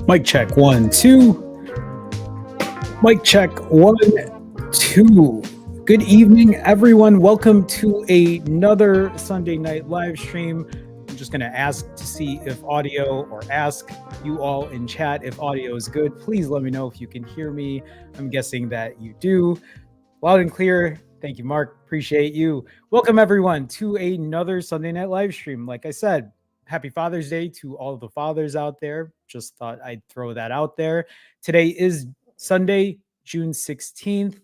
Mic check 1, 2. Mic check 1, 2. Good evening, everyone. Welcome to another Sunday night live stream. I'm just going to ask to see if audio, or ask you all in chat if audio is good. Please let me know if you can hear me. I'm guessing that you do. Loud and clear. Thank you, Mark. Appreciate you. Welcome, everyone, to another Sunday night live stream. Like I said, happy Father's Day to all of the fathers out there. Just thought I'd throw that out there. Today is Sunday, June 16th.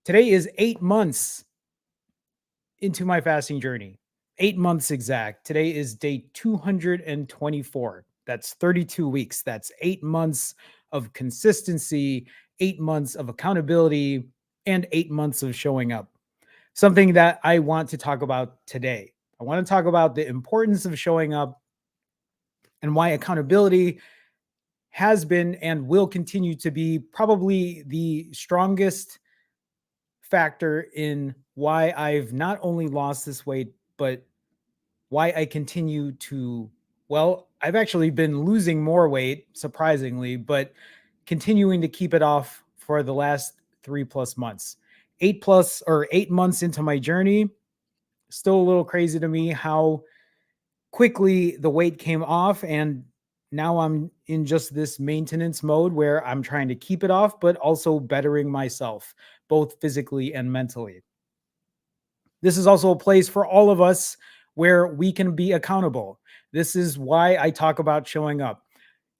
Today is 8 months into my fasting journey. 8 months exact. Today is day 224. That's 32 weeks. That's 8 months of consistency, 8 months of accountability, and 8 months of showing up. Something that I want to talk about today. I want to talk about the importance of showing up and why accountability has been and will continue to be probably the strongest factor in why I've not only lost this weight, but why I continue to, well, I've actually been losing more weight, surprisingly, but continuing to keep it off for the last 3+ months. 8 months into my journey. Still a little crazy to me how quickly the weight came off, and now I'm in just this maintenance mode where I'm trying to keep it off, but also bettering myself, both physically and mentally. This is also a place for all of us where we can be accountable. This is why I talk about showing up.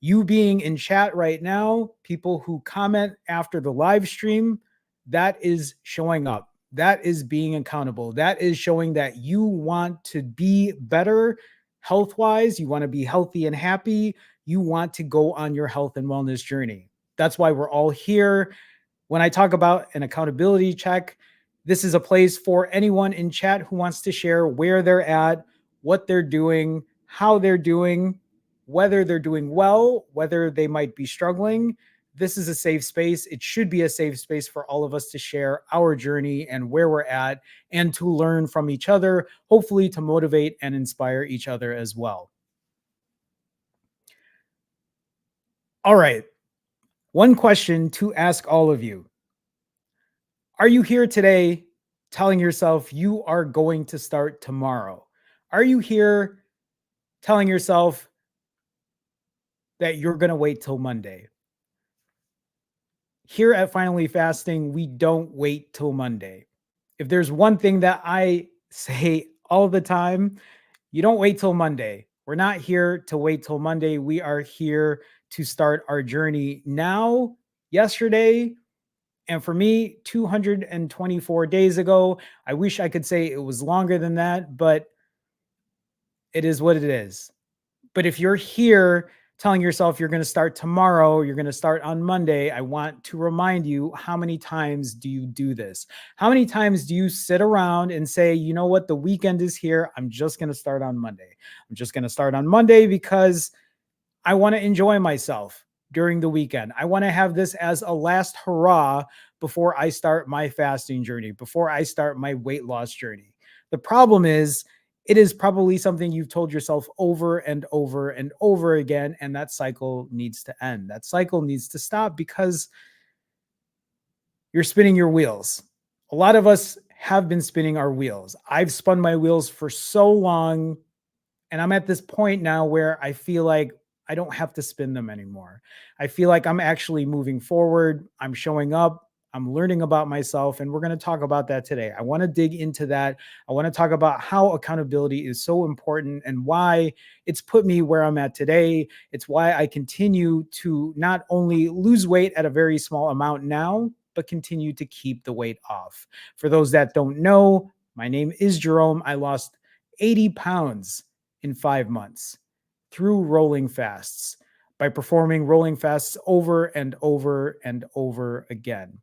You being in chat right now, people who comment after the live stream, that is showing up. That is being accountable. That is showing that you want to be better health wise. You want to be healthy and happy. You want to go on your health and wellness journey. That's why we're all here. When I talk about an accountability check, this is a place for anyone in chat who wants to share where they're at, what they're doing, how they're doing, whether they're doing well, whether they might be struggling. This is a safe space. It should be a safe space for all of us to share our journey and where we're at and to learn from each other, hopefully to motivate and inspire each other as well. All right. One question to ask all of you. Are you here today telling yourself you are going to start tomorrow? Are you here telling yourself that you're going to wait till Monday? Here at Finally Fasting, we don't wait till Monday. If there's one thing that I say all the time, you don't wait till Monday. We're not here to wait till Monday. We are here to start our journey now, yesterday, and for me, 224 days ago. I wish I could say it was longer than that, but it is what it is. But if you're here telling yourself you're going to start tomorrow, you're going to start on Monday, I want to remind you, how many times do you do this? How many times do you sit around and say, you know what, the weekend is here. I'm just going to start on Monday. I'm just going to start on Monday because I want to enjoy myself during the weekend. I want to have this as a last hurrah before I start my fasting journey, before I start my weight loss journey. The problem is, it is probably something you've told yourself over and over and over again, and that cycle needs to end. That cycle needs to stop because you're spinning your wheels. A lot of us have been spinning our wheels. I've spun my wheels for so long, and I'm at this point now where I feel like I don't have to spin them anymore. I feel like I'm actually moving forward. I'm showing up. I'm learning about myself, and we're going to talk about that today. I want to dig into that. I want to talk about how accountability is so important and why it's put me where I'm at today. It's why I continue to not only lose weight at a very small amount now, but continue to keep the weight off. For those that don't know, my name is Jerome. I lost 80 pounds in 5 months through rolling fasts, by performing rolling fasts over and over and over again.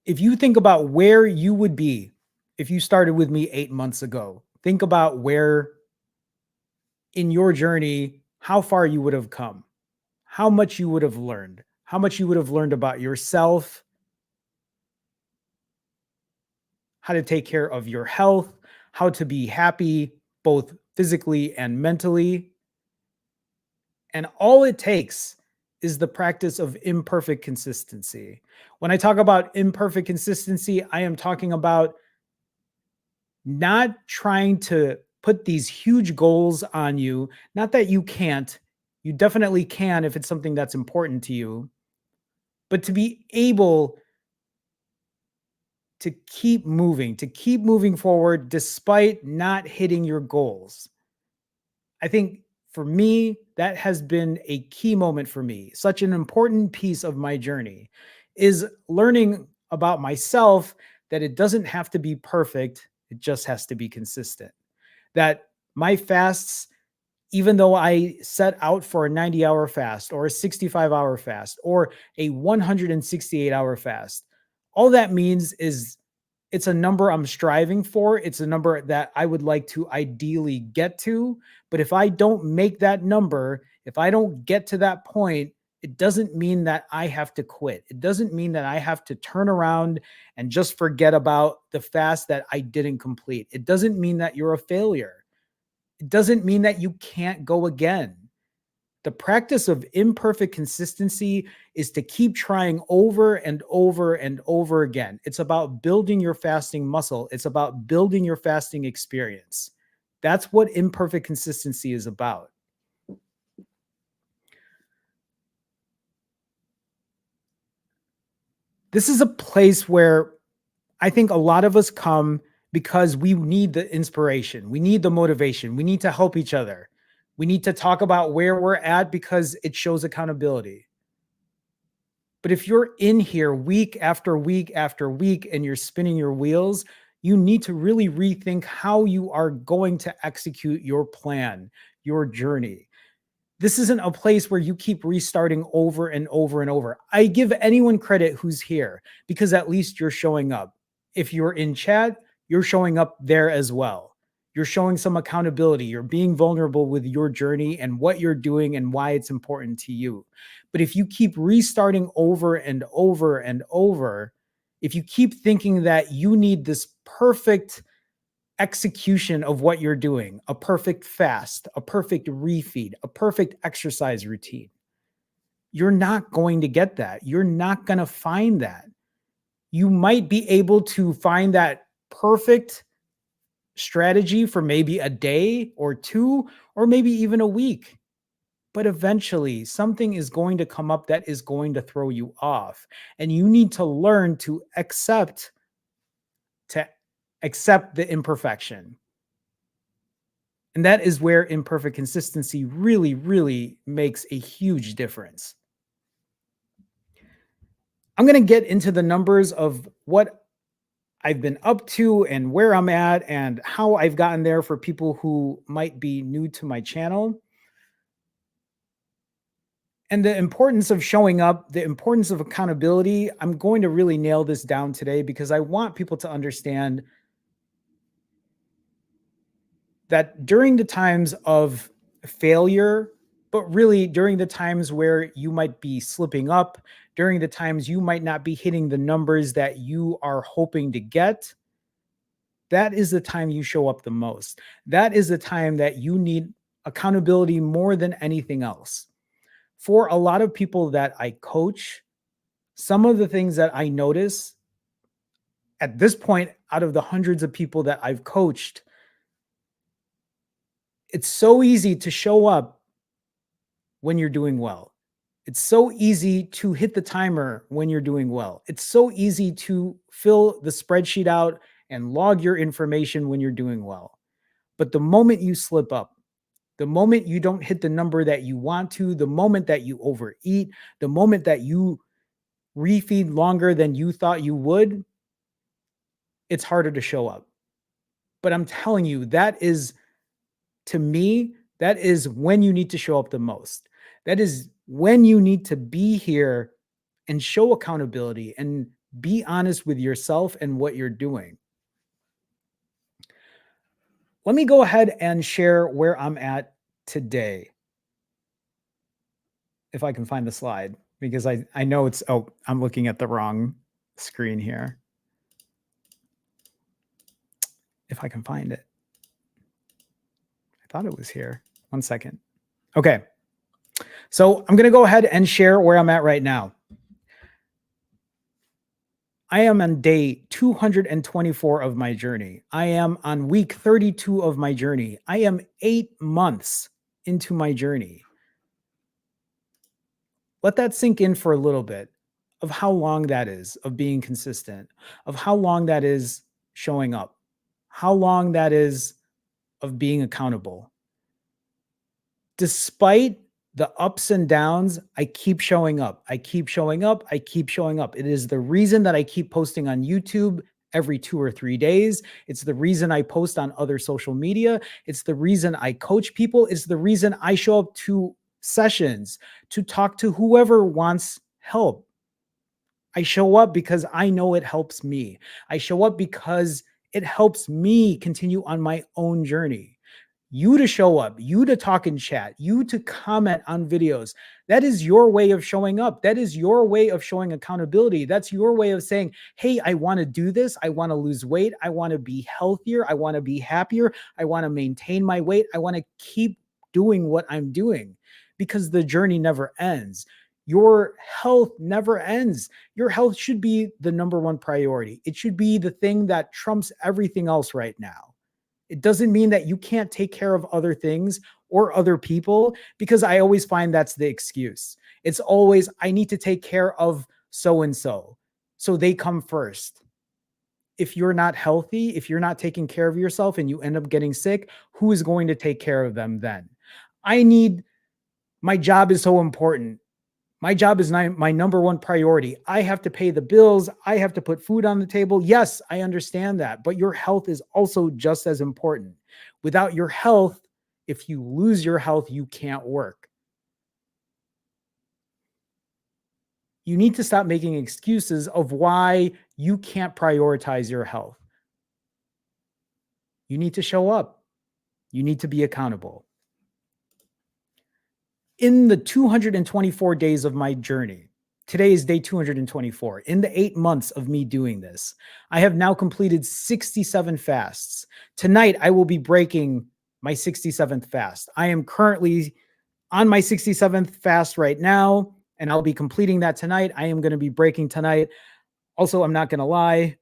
If you think about where you would be if you started with me 8 months ago, think about where in your journey, how far you would have come, how much you would have learned, how much you would have learned about yourself, how to take care of your health, how to be happy, both physically and mentally. And all it takes is the practice of imperfect consistency. When I talk about imperfect consistency, I am talking about not trying to put these huge goals on you. Not that you can't, you definitely can if it's something that's important to you, but to be able to keep moving forward despite not hitting your goals. I think for me, that has been a key moment for me. Such an important piece of my journey is learning about myself, that it doesn't have to be perfect. It just has to be consistent. That my fasts, even though I set out for a 90-hour fast or a 65-hour fast or a 168-hour fast, all that means is it's a number I'm striving for. It's a number that I would like to ideally get to. But if I don't make that number, if I don't get to that point, it doesn't mean that I have to quit. It doesn't mean that I have to turn around and just forget about the fast that I didn't complete. It doesn't mean that you're a failure. It doesn't mean that you can't go again. The practice of imperfect consistency is to keep trying over and over and over again. It's about building your fasting muscle. It's about building your fasting experience. That's what imperfect consistency is about. This is a place where I think a lot of us come because we need the inspiration. We need the motivation. We need to help each other. We need to talk about where we're at because it shows accountability. But if you're in here week after week after week and you're spinning your wheels, you need to really rethink how you are going to execute your plan, your journey. This isn't a place where you keep restarting over and over and over. I give anyone credit who's here because at least you're showing up. If you're in chat, you're showing up there as well. You're showing some accountability. You're being vulnerable with your journey and what you're doing and why it's important to you. But if you keep restarting over and over and over, if you keep thinking that you need this perfect execution of what you're doing, a perfect fast, a perfect refeed, a perfect exercise routine, you're not going to get that. You're not going to find that. You might be able to find that perfect strategy for maybe a day or two, or maybe even a week. But eventually, something is going to come up that is going to throw you off. And you need to learn to accept the imperfection. And that is where imperfect consistency really, really makes a huge difference. I'm going to get into the numbers of what I've been up to and where I'm at and how I've gotten there for people who might be new to my channel. And the importance of showing up, the importance of accountability. I'm going to really nail this down today because I want people to understand that during the times of failure, but really during the times where you might be slipping up, during the times you might not be hitting the numbers that you are hoping to get, that is the time you show up the most. That is the time that you need accountability more than anything else. For a lot of people that I coach, some of the things that I notice at this point, out of the hundreds of people that I've coached, it's so easy to show up when you're doing well. It's so easy to hit the timer when you're doing well. It's so easy to fill the spreadsheet out and log your information when you're doing well. But the moment you slip up, the moment you don't hit the number that you want to, the moment that you overeat, the moment that you refeed longer than you thought you would, it's harder to show up. But I'm telling you, that is, to me, that is when you need to show up the most. That is when you need to be here and show accountability and be honest with yourself and what you're doing. Let me go ahead and share where I'm at today. If I can find the slide, because I know it's, oh, I'm looking at the wrong screen here. If I can find it. I thought it was here. 1 second. Okay. So I'm going to go ahead and share where I'm at right now. I am on day 224 of my journey. I am on week 32 of my journey. I am 8 months into my journey. Let that sink in for a little bit of how long that is of being consistent, of how long that is showing up, how long that is of being accountable. Despite the ups and downs, I keep showing up. I keep showing up. I keep showing up. It is the reason that I keep posting on YouTube every 2 or 3 days. It's the reason I post on other social media. It's the reason I coach people. It's the reason I show up to sessions to talk to whoever wants help. I show up because I know it helps me. I show up because it helps me continue on my own journey. You to show up, you to talk in chat, you to comment on videos. That is your way of showing up. That is your way of showing accountability. That's your way of saying, hey, I want to do this. I want to lose weight. I want to be healthier. I want to be happier. I want to maintain my weight. I want to keep doing what I'm doing because the journey never ends. Your health never ends. Your health should be the number one priority. It should be the thing that trumps everything else right now. It doesn't mean that you can't take care of other things or other people, because I always find that's the excuse. It's always, I need to take care of so-and-so, so they come first. If you're not healthy, if you're not taking care of yourself and you end up getting sick, who is going to take care of them then? My job is so important. My job is my number one priority. I have to pay the bills. I have to put food on the table. Yes, I understand that. But your health is also just as important. Without your health, if you lose your health, you can't work. You need to stop making excuses of why you can't prioritize your health. You need to show up. You need to be accountable. In the 224 days of my journey, today is day 224. In the 8 months of me doing this, I have now completed 67 fasts. Tonight, I will be breaking my 67th fast. I am currently on my 67th fast right now, and I'll be completing that tonight. I am going to be breaking tonight. Also, I'm not going to lie,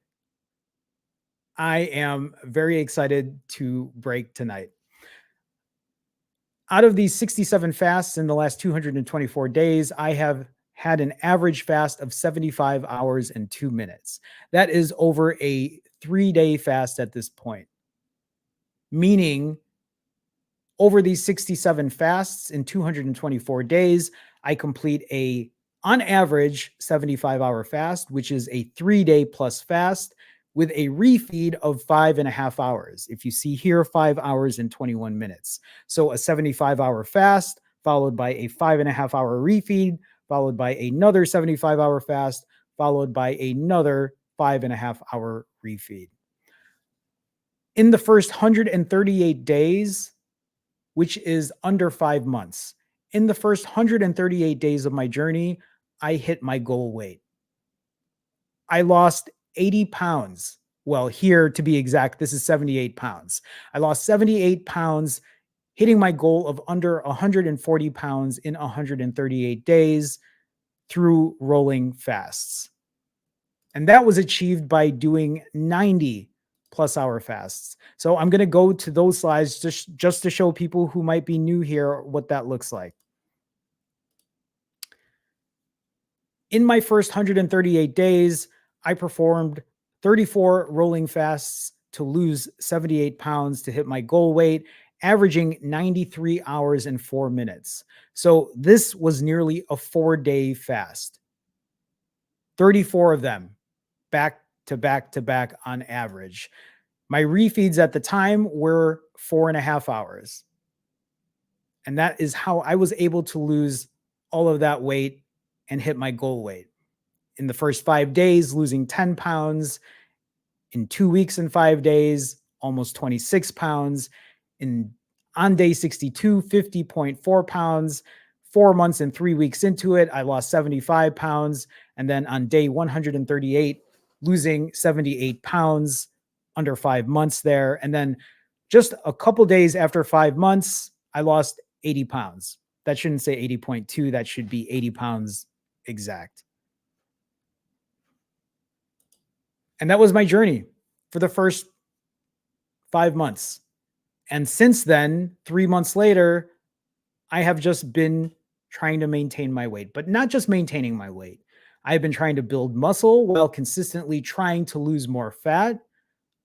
I am very excited to break tonight. Out of these 67 fasts in the last 224 days, I have had an average fast of 75 hours and 2 minutes. That is over a 3-day fast at this point, meaning over these 67 fasts in 224 days, I complete on average, 75-hour fast, which is a 3-day plus fast with a refeed of 5.5 hours. If you see here, 5 hours and 21 minutes. So a 75-hour fast, followed by a 5.5-hour refeed, followed by another 75-hour fast, followed by another 5.5-hour refeed. In the first 138 days, which is under 5 months. In the first 138 days of my journey, I hit my goal weight. I lost 80 pounds. Well, here to be exact, this is 78 pounds. I lost 78 pounds, hitting my goal of under 140 pounds in 138 days through rolling fasts. And that was achieved by doing 90 plus hour fasts. So I'm going to go to those slides just to show people who might be new here what that looks like. In my first 138 days, I performed 34 rolling fasts to lose 78 pounds to hit my goal weight, averaging 93 hours and 4 minutes. So this was nearly a 4-day fast. 34 of them back to back to back on average. My refeeds at the time were 4.5 hours. And that is how I was able to lose all of that weight and hit my goal weight. In the first 5 days, losing 10 pounds. In 2 weeks and 5 days, almost 26 pounds. On day 62, 50.4 pounds. 4 months and 3 weeks into it, I lost 75 pounds. And then on day 138, losing 78 pounds under 5 months there. And then just a couple days after 5 months, I lost 80 pounds. That shouldn't say 80.2. That should be 80 pounds exact. And that was my journey for the first 5 months. And since then, 3 months later, I have just been trying to maintain my weight, but not just maintaining my weight. I've been trying to build muscle while consistently trying to lose more fat.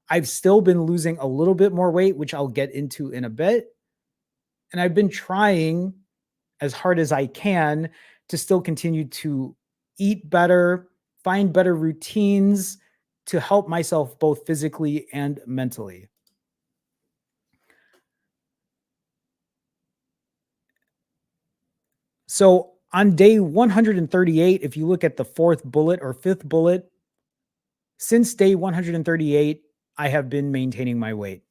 I've still been losing a little bit more weight, which I'll get into in a bit. And I've been trying as hard as I can to still continue to eat better, find better routines to help myself both physically and mentally. So on day 138, if you look at the fourth bullet or fifth bullet, since day 138, I have been maintaining my weight.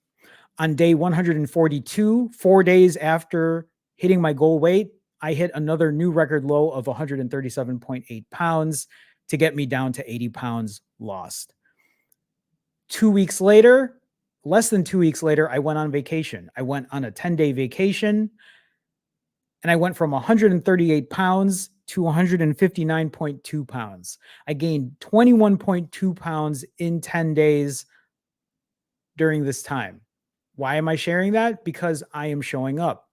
On day 142, 4 days after hitting my goal weight, I hit another new record low of 137.8 pounds to get me down to 80 pounds lost. 2 weeks later, less than 2 weeks later, I went on vacation. I went on a 10-day vacation and I went from 138 pounds to 159.2 pounds. I gained 21.2 pounds in 10 days during this time. Why am I sharing that? Because I am showing up,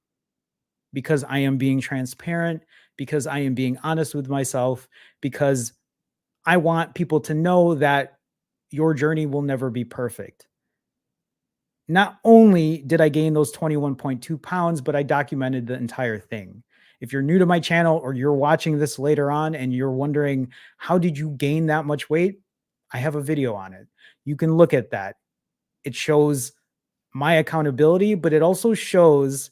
because I am being transparent, because I am being honest with myself, because I want people to know that your journey will never be perfect. Not only did I gain those 21.2 pounds, but I documented the entire thing. If you're new to my channel or you're watching this later on and you're wondering, how did you gain that much weight? I have a video on it. You can look at that. It shows my accountability, but it also shows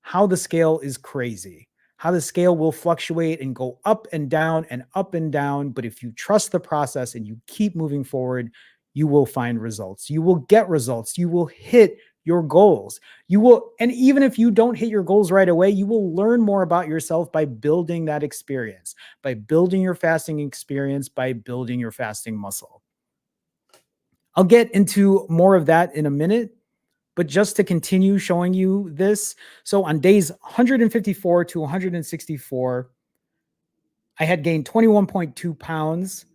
how the scale is crazy, how the scale will fluctuate and go up and down and up and down. But if you trust the process and you keep moving forward, you will find results. You will get results. You will hit your goals. You will, and even if you don't hit your goals right away, you will learn more about yourself by building that experience, by building your fasting experience, by building your fasting muscle. I'll get into more of that in a minute. But just to continue showing you this, so on days 154 to 164, I had gained 21.2 pounds.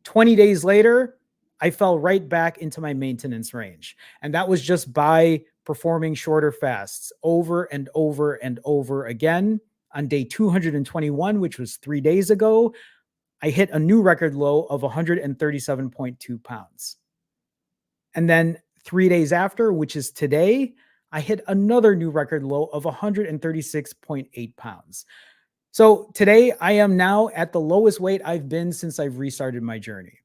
20 days later, I fell right back into my maintenance range. And that was just by performing shorter fasts over and over and over again. On day 221, which was 3 days ago, I hit a new record low of 137.2 pounds. And then 3 days after, which is today, I hit another new record low of 136.8 pounds. So today I am now at the lowest weight I've been since I've restarted my journey,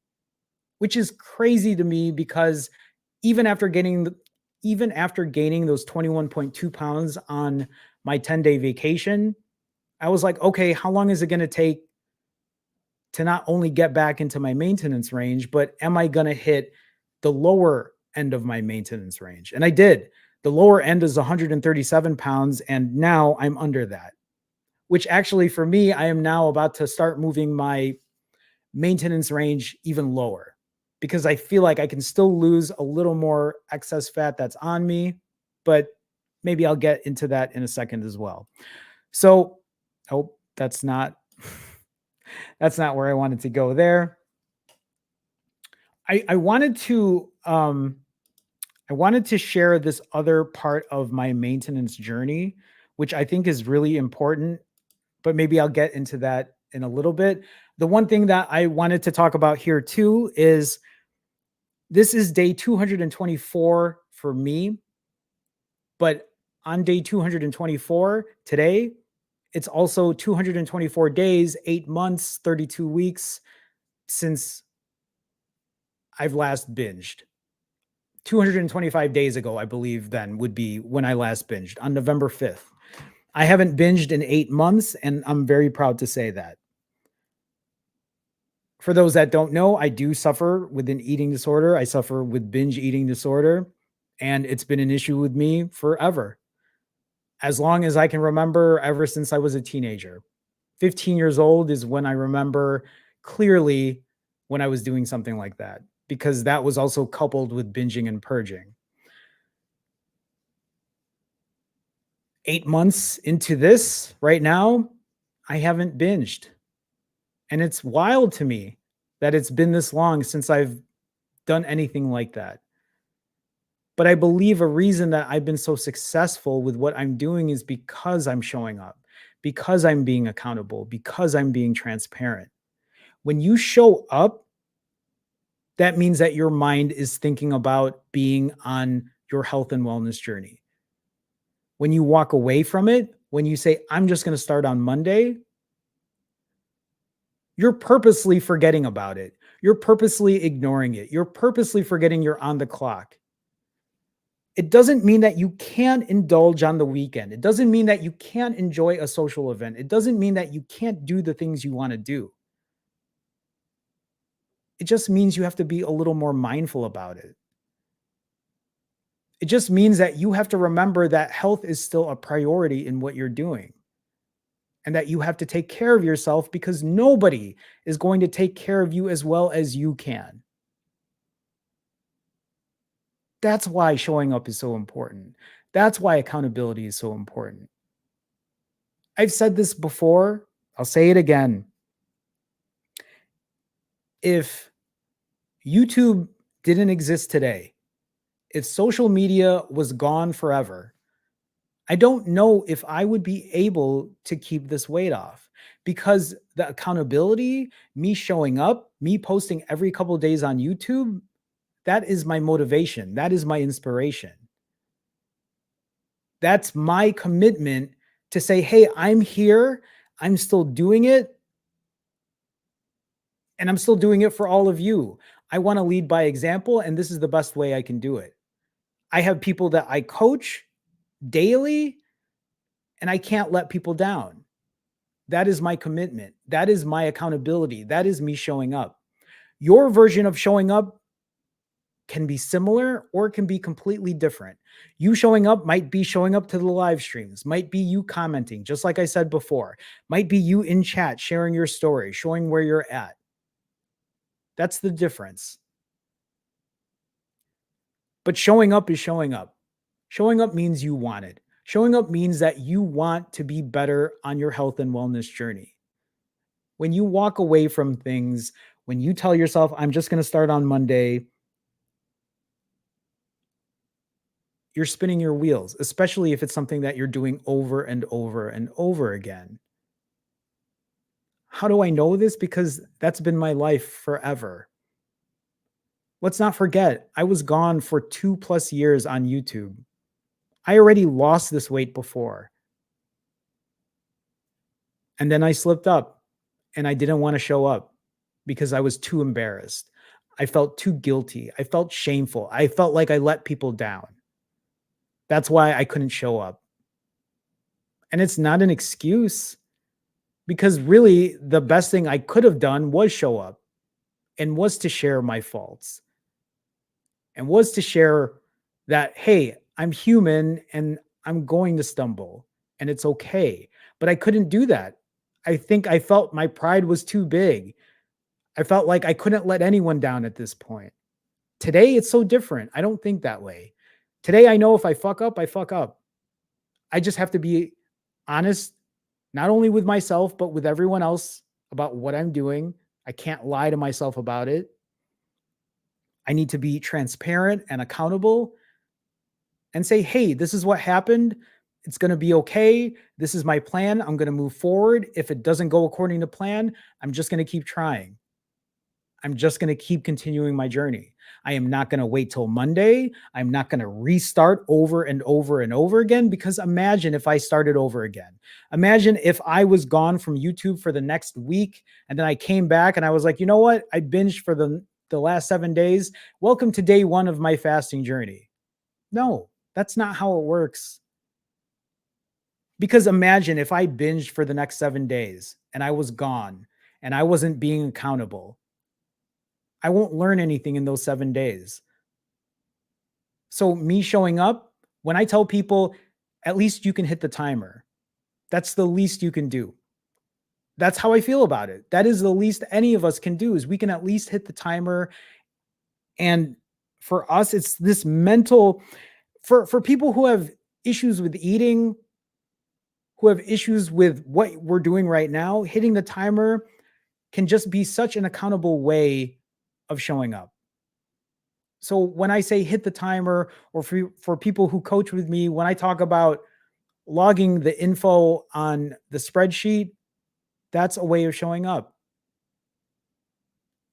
which is crazy to me because even after gaining those 21.2 pounds on my 10-day vacation, I was like, okay, how long is it going to take to not only get back into my maintenance range, but am I going to hit the lower end of my maintenance range? And I did. The lower end is 137 pounds, and now I'm under that, which actually for me, I am now about to start moving my maintenance range even lower because I feel like I can still lose a little more excess fat that's on me, but maybe I'll get into that in a second as well. So, oh, that's not where I wanted to go there. I wanted to share this other part of my maintenance journey, which I think is really important, but maybe I'll get into that in a little bit. The one thing that I wanted to talk about here too is this is day 224 for me, but on day 224 today, it's also 224 days, 8 months, 32 weeks since I've last binged. 225 days ago, I believe then would be when I last binged on November 5th. I haven't binged in 8 months, and I'm very proud to say that. For those that don't know, I do suffer with an eating disorder. I suffer with binge eating disorder, and it's been an issue with me forever. As long as I can remember, ever since I was a teenager. 15 years old is when I remember clearly when I was doing something like that, because that was also coupled with binging and purging. 8 months into this right now, I haven't binged. And it's wild to me that it's been this long since I've done anything like that. But I believe a reason that I've been so successful with what I'm doing is because I'm showing up, because I'm being accountable, because I'm being transparent. When you show up, that means that your mind is thinking about being on your health and wellness journey. When you walk away from it, when you say, I'm just going to start on Monday, you're purposely forgetting about it. You're purposely ignoring it. You're purposely forgetting you're on the clock. It doesn't mean that you can't indulge on the weekend. It doesn't mean that you can't enjoy a social event. It doesn't mean that you can't do the things you want to do. It just means you have to be a little more mindful about it. It just means that you have to remember that health is still a priority in what you're doing, and that you have to take care of yourself because nobody is going to take care of you as well as you can. That's why showing up is so important. That's why accountability is so important. I've said this before. I'll say it again. If YouTube didn't exist today, if social media was gone forever, I don't know if I would be able to keep this weight off, because the accountability, me showing up, me posting every couple of days on YouTube, that is my motivation. That is my inspiration. That's my commitment to say, hey, I'm here, I'm still doing it, and I'm still doing it for all of you. I want to lead by example, and this is the best way I can do it. I have people that I coach daily, and I can't let people down. That is my commitment. That is my accountability. That is me showing up. Your version of showing up can be similar or it can be completely different. You showing up might be showing up to the live streams, might be you commenting, just like I said before, might be you in chat sharing your story, showing where you're at. That's the difference. But showing up is showing up. Showing up means you want it. Showing up means that you want to be better on your health and wellness journey. When you walk away from things, when you tell yourself, I'm just going to start on Monday, you're spinning your wheels, especially if it's something that you're doing over and over and over again. How do I know this? Because that's been my life forever. Let's not forget, I was gone for 2+ years on YouTube. I already lost this weight before. And then I slipped up and I didn't want to show up because I was too embarrassed. I felt too guilty. I felt shameful. I felt like I let people down. That's why I couldn't show up. And it's not an excuse because really the best thing I could have done was show up and was to share my faults and was to share that, hey, I'm human and I'm going to stumble and it's okay. But I couldn't do that. I think I felt my pride was too big. I felt like I couldn't let anyone down at this point. Today, it's so different. I don't think that way. Today, I know if I fuck up, I fuck up. I just have to be honest, not only with myself, but with everyone else about what I'm doing. I can't lie to myself about it. I need to be transparent and accountable and say, hey, this is what happened. It's going to be okay. This is my plan. I'm going to move forward. If it doesn't go according to plan, I'm just going to keep trying. I'm just going to keep continuing my journey. I am not going to wait till Monday. I'm not going to restart over and over and over again because imagine if I started over again. Imagine if I was gone from YouTube for the next week and then I came back and I was like, you know what? I binged for the last 7 days. Welcome to day 1 of my fasting journey. No, that's not how it works. Because imagine if I binged for the next 7 days and I was gone and I wasn't being accountable. I won't learn anything in those 7 days. So me showing up, when I tell people, at least you can hit the timer. That's the least you can do. That's how I feel about it. That is the least any of us can do is we can at least hit the timer. And for us, it's this mental, for people who have issues with eating, who have issues with what we're doing right now, hitting the timer can just be such an accountable way of showing up. So when I say hit the timer, or for people who coach with me, when I talk about logging the info on the spreadsheet, that's a way of showing up.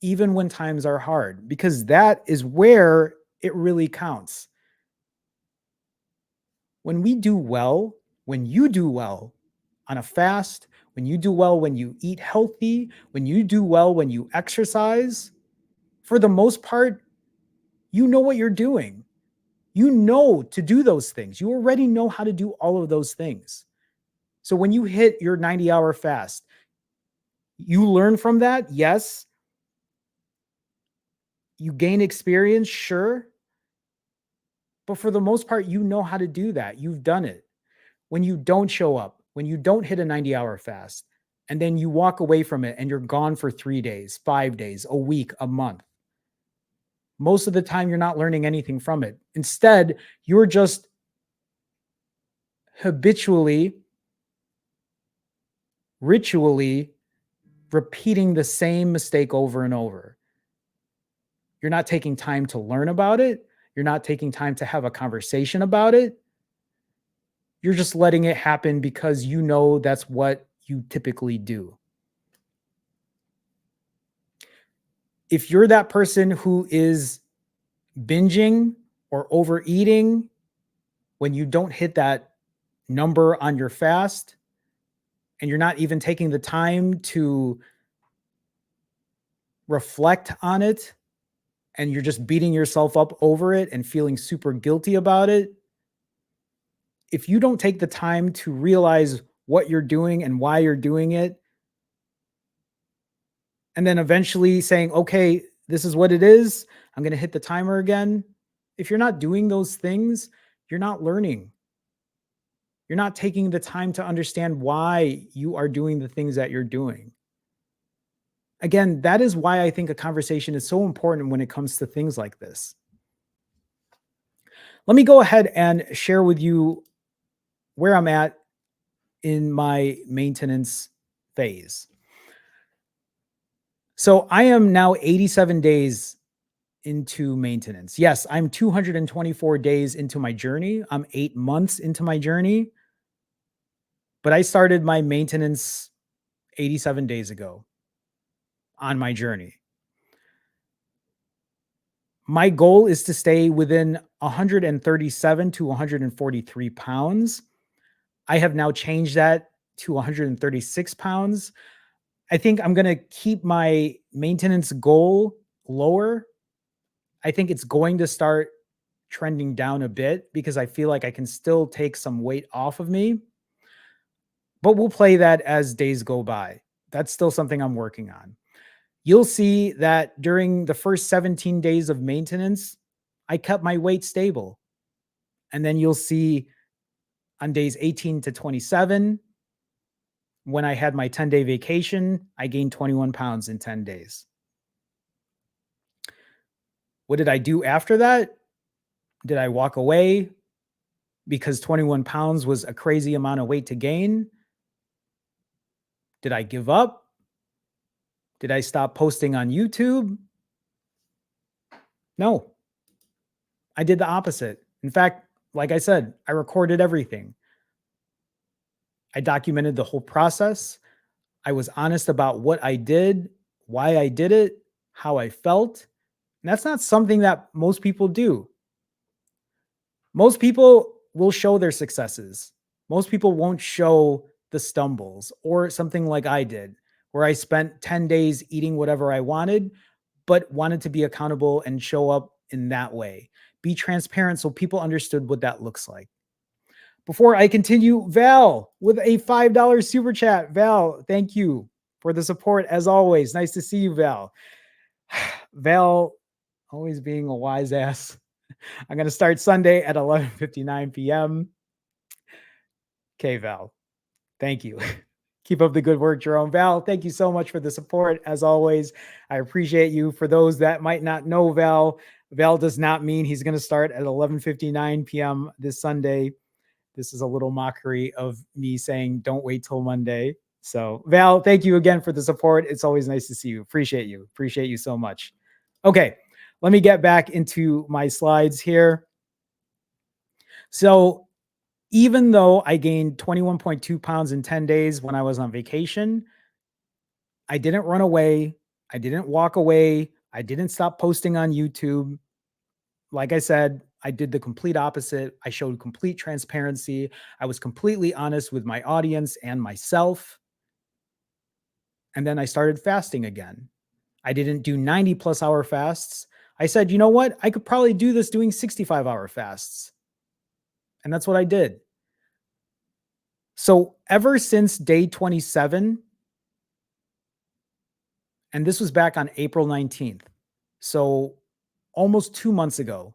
Even when times are hard, because that is where it really counts. When we do well, when you do well on a fast, when you do well when you eat healthy, when you do well when you exercise, for the most part, you know what you're doing. You know to do those things. You already know how to do all of those things. So when you hit your 90-hour fast, you learn from that. Yes. You gain experience. Sure. But for the most part, you know how to do that. You've done it. When you don't show up, when you don't hit a 90-hour fast, and then you walk away from it and you're gone for 3 days, 5 days, a week, a month, most of the time you're not learning anything from it. Instead, you're just habitually, ritually repeating the same mistake over and over. You're not taking time to learn about it. You're not taking time to have a conversation about it. You're just letting it happen because you know that's what you typically do. If you're that person who is binging or overeating when you don't hit that number on your fast and you're not even taking the time to reflect on it and you're just beating yourself up over it and feeling super guilty about it, if you don't take the time to realize what you're doing and why you're doing it, and then eventually saying, okay, this is what it is, I'm going to hit the timer again. If you're not doing those things, you're not learning. You're not taking the time to understand why you are doing the things that you're doing. Again, that is why I think a conversation is so important when it comes to things like this. Let me go ahead and share with you where I'm at in my maintenance phase. So I am now 87 days into maintenance. Yes, I'm 224 days into my journey. I'm 8 months into my journey, but I started my maintenance 87 days ago on my journey. My goal is to stay within 137 to 143 pounds. I have now changed that to 136 pounds. I think I'm going to keep my maintenance goal lower. I think it's going to start trending down a bit because I feel like I can still take some weight off of me. But we'll play that as days go by. That's still something I'm working on. You'll see that during the first 17 days of maintenance, I kept my weight stable. And then you'll see on days 18 to 27, when I had my 10-day vacation, I gained 21 pounds in 10 days. What did I do after that? Did I walk away because 21 pounds was a crazy amount of weight to gain? Did I give up? Did I stop posting on YouTube? No, I did the opposite. In fact, like I said, I recorded everything. I documented the whole process. I was honest about what I did, why I did it, how I felt. And that's not something that most people do. Most people will show their successes. Most people won't show the stumbles or something like I did, where I spent 10 days eating whatever I wanted, but wanted to be accountable and show up in that way. Be transparent so people understood what that looks like. Before I continue, Val with a $5 super chat. Val, thank you for the support as always. Nice to see you, Val. Val, always being a wise ass. I'm going to start Sunday at 11:59 p.m. Okay, Val. Thank you. Keep up the good work, Jerome. Val, thank you so much for the support. As always, I appreciate you. For those that might not know Val, Val does not mean he's going to start at 11:59 p.m. this Sunday. This is a little mockery of me saying, don't wait till Monday. So Val, thank you again for the support. It's always nice to see you. Appreciate you. Appreciate you so much. Okay, let me get back into my slides here. So even though I gained 21.2 pounds in 10 days when I was on vacation, I didn't run away. I didn't walk away. I didn't stop posting on YouTube. Like I said, I did the complete opposite. I showed complete transparency. I was completely honest with my audience and myself. And then I started fasting again. I didn't do 90+ hour fasts. I said, you know what? I could probably do this doing 65-hour fasts. And that's what I did. So ever since day 27, and this was back on April 19th. So almost 2 months ago,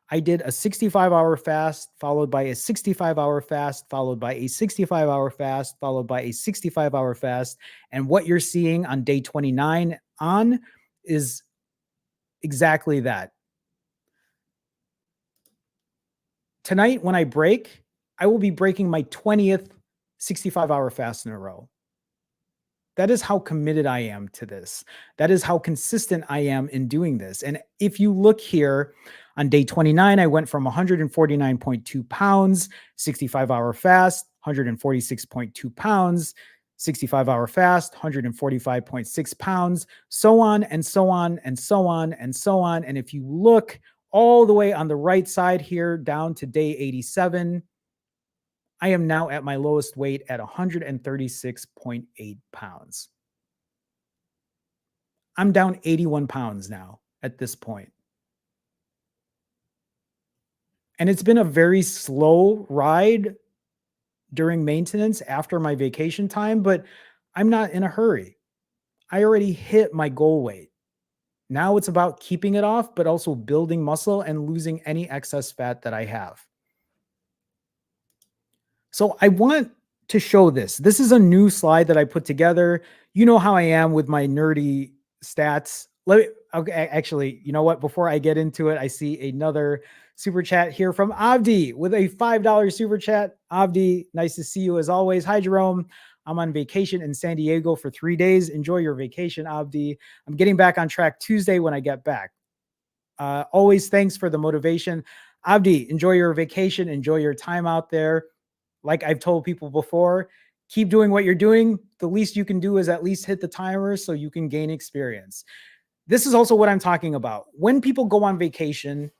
I did a 65-hour fast, followed by a 65-hour fast, followed by a 65-hour fast, followed by a 65-hour fast. And what you're seeing on day 29 on is exactly that. Tonight, when I break, I will be breaking my 20th 65-hour fast in a row. That is how committed I am to this. That is how consistent I am in doing this. And if you look here on day 29, I went from 149.2 pounds, 65-hour fast, 146.2 pounds, 65-hour fast, 145.6 pounds, so on and so on and so on and so on. And if you look all the way on the right side here down to day 87, I am now at my lowest weight at 136.8 pounds. I'm down 81 pounds now at this point. And it's been a very slow ride during maintenance after my vacation time, but I'm not in a hurry. I already hit my goal weight. Now it's about keeping it off, but also building muscle and losing any excess fat that I have. So I want to show this. This is a new slide that I put together. You know how I am with my nerdy stats. Okay, actually, you know what? Before I get into it, I see another super chat here from Avdi with a $5 super chat. Avdi, nice to see you as always. Hi, Jerome. I'm on vacation in San Diego for 3 days. Enjoy your vacation, Avdi. I'm getting back on track Tuesday when I get back. Always thanks for the motivation. Avdi, enjoy your vacation. Enjoy your time out there. Like I've told people before, keep doing what you're doing. The least you can do is at least hit the timer so you can gain experience. This is also what I'm talking about. When people go on vacation,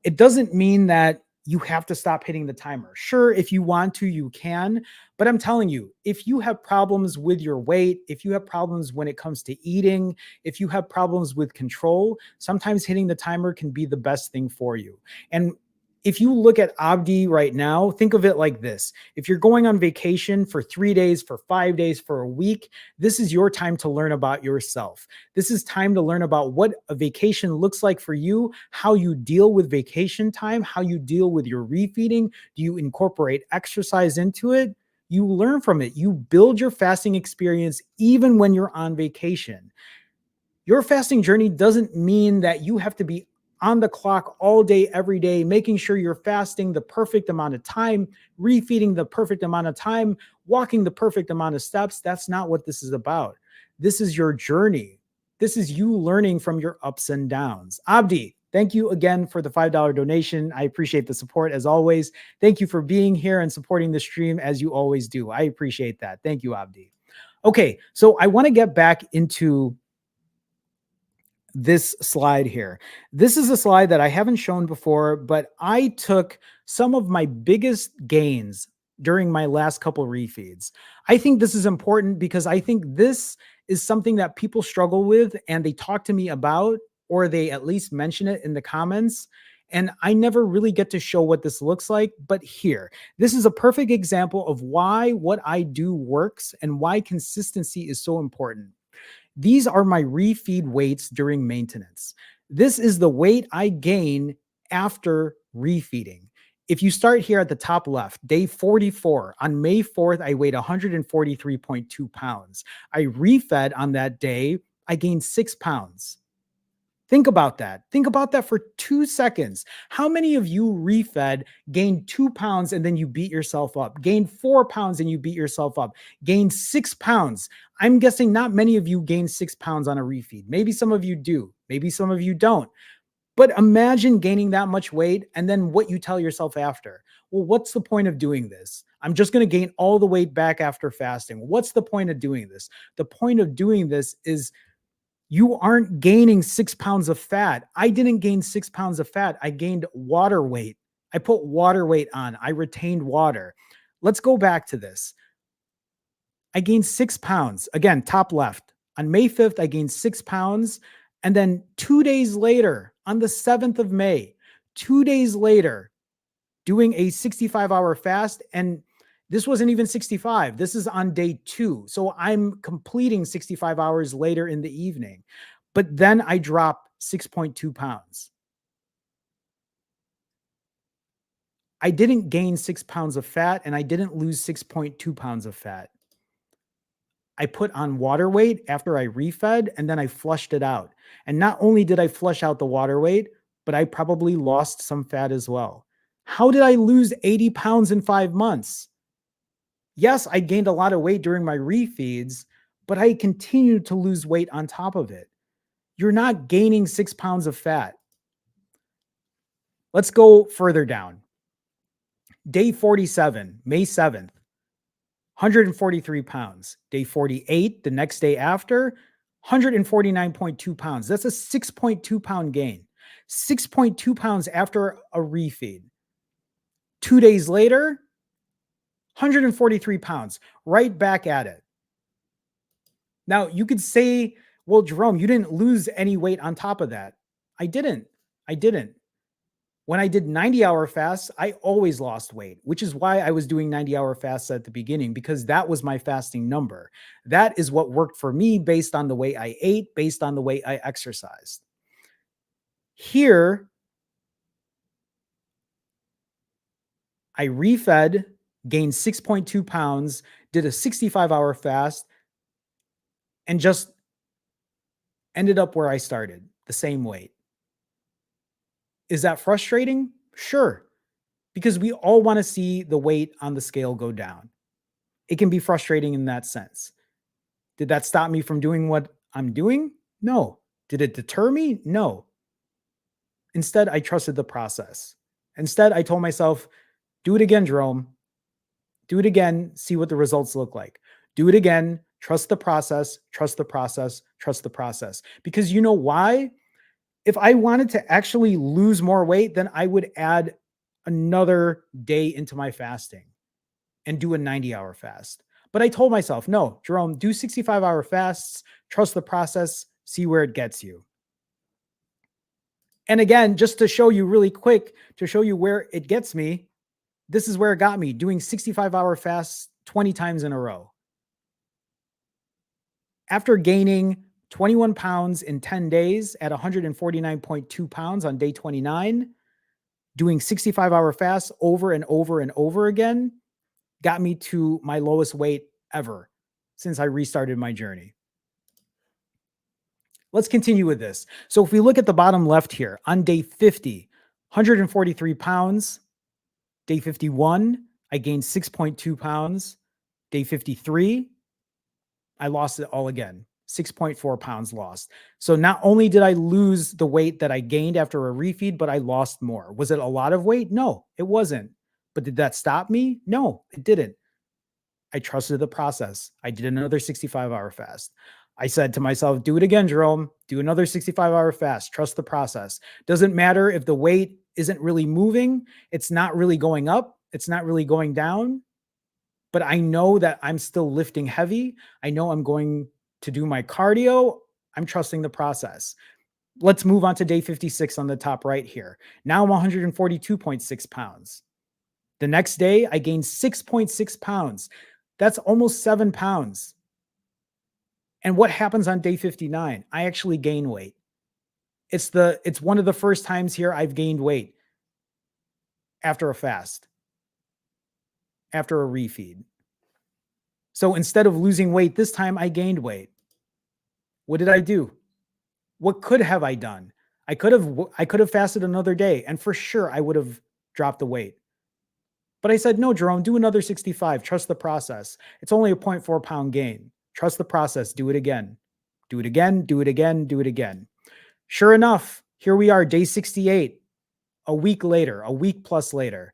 it doesn't mean that you have to stop hitting the timer. Sure, if you want to, you can. But I'm telling you, if you have problems with your weight, if you have problems when it comes to eating, if you have problems with control, sometimes hitting the timer can be the best thing for you. And if you look at Abdi right now, think of it like this. If you're going on vacation for 3 days, for 5 days, for a week, this is your time to learn about yourself. This is time to learn about what a vacation looks like for you, how you deal with vacation time, how you deal with your refeeding. Do you incorporate exercise into it? You learn from it. You build your fasting experience even when you're on vacation. Your fasting journey doesn't mean that you have to be on the clock all day, every day, making sure you're fasting the perfect amount of time, refeeding the perfect amount of time, walking the perfect amount of steps. That's not what this is about. This is your journey. This is you learning from your ups and downs. Abdi, thank you again for the $5 donation. I appreciate the support as always. Thank you for being here and supporting the stream as you always do. I appreciate that. Thank you, Abdi. Okay, so I want to get back into this slide here. This is a slide that I haven't shown before, but I took some of my biggest gains during my last couple refeeds. I think this is important because I think this is something that people struggle with and they talk to me about, or they at least mention it in the comments. And I never really get to show what this looks like, but here, this is a perfect example of why what I do works and why consistency is so important. These are my refeed weights during maintenance. This is the weight I gain after refeeding. If you start here at the top left, day 44, on May 4th, I weighed 143.2 pounds. I refed on that day, I gained 6 pounds. Think about that. Think about that for 2 seconds. How many of you refed, gained 2 pounds, and then you beat yourself up? Gained 4 pounds and you beat yourself up? Gained 6 pounds. I'm guessing not many of you gain 6 pounds on a refeed. Maybe some of you do. Maybe some of you don't. But imagine gaining that much weight and then what you tell yourself after. Well, what's the point of doing this? I'm just going to gain all the weight back after fasting. What's the point of doing this? The point of doing this is you aren't gaining 6 pounds of fat. I didn't gain 6 pounds of fat. I gained water weight. I put water weight on. I retained water. Let's go back to this. I gained 6 pounds. Again, top left. On May 5th, I gained 6 pounds. And then 2 days later, on the 7th of May, 2 days later, doing a 65-hour fast. And this wasn't even 65. This is on day 2. So I'm completing 65 hours later in the evening. But then I drop 6.2 pounds. I didn't gain 6 pounds of fat and I didn't lose 6.2 pounds of fat. I put on water weight after I refed and then I flushed it out. And not only did I flush out the water weight, but I probably lost some fat as well. How did I lose 80 pounds in 5 months? Yes, I gained a lot of weight during my refeeds, but I continued to lose weight on top of it. You're not gaining 6 pounds of fat. Let's go further down. Day 47, May 7th, 143 pounds. Day 48, the next day after, 149.2 pounds. That's a 6.2 pound gain. 6.2 pounds after a refeed. 2 days later, 143 pounds, right back at it. Now, you could say, well, Jerome, you didn't lose any weight on top of that. I didn't. I didn't. When I did 90-hour fasts, I always lost weight, which is why I was doing 90-hour fasts at the beginning, because that was my fasting number. That is what worked for me based on the way I ate, based on the way I exercised. Here, I refed, gained 6.2 pounds, did a 65-hour fast, and just ended up where I started, the same weight. Is that frustrating? Sure, because we all want to see the weight on the scale go down. It can be frustrating in that sense. Did that stop me from doing what I'm doing? No. Did it deter me? No. Instead, I trusted the process. Instead, I told myself, do it again, Jerome. Do it again, see what the results look like. Do it again, trust the process, trust the process, trust the process. Because you know why? If I wanted to actually lose more weight, then I would add another day into my fasting and do a 90-hour fast. But I told myself, no, Jerome, do 65-hour fasts, trust the process, see where it gets you. And again, just to show you really quick, to show you where it gets me, this is where it got me, doing 65-hour fasts 20 times in a row. After gaining 21 pounds in 10 days at 149.2 pounds on day 29, doing 65-hour fasts over and over and over again got me to my lowest weight ever since I restarted my journey. Let's continue with this. So if we look at the bottom left here, on day 50, 143 pounds. Day 51, I gained 6.2 pounds. Day 53, I lost it all again. 6.4 pounds lost. So not only did I lose the weight that I gained after a refeed, but I lost more. Was it a lot of weight? No, it wasn't. But did that stop me? No, it didn't. I trusted the process. I did another 65-hour fast. I said to myself, do it again, Jerome. Do another 65-hour fast. Trust the process. Doesn't matter if the weight isn't really moving. It's not really going up. It's not really going down. But I know that I'm still lifting heavy. I know I'm going to do my cardio. I'm trusting the process. Let's move on to day 56 on the top right here. Now I'm 142.6 pounds. The next day, I gained 6.6 pounds. That's almost 7 pounds. And what happens on day 59? I actually gain weight. It's one of the first times here I've gained weight after a fast, after a refeed. So instead of losing weight, this time I gained weight. What did I do? What could have I done? I could have fasted another day, and for sure I would have dropped the weight. But I said, no, Jerome, do another 65. Trust the process. It's only a 0.4 pound gain. Trust the process. Do it again. Do it again. Do it again. Do it again. Sure enough, here we are, day 68, a week later, a week plus later.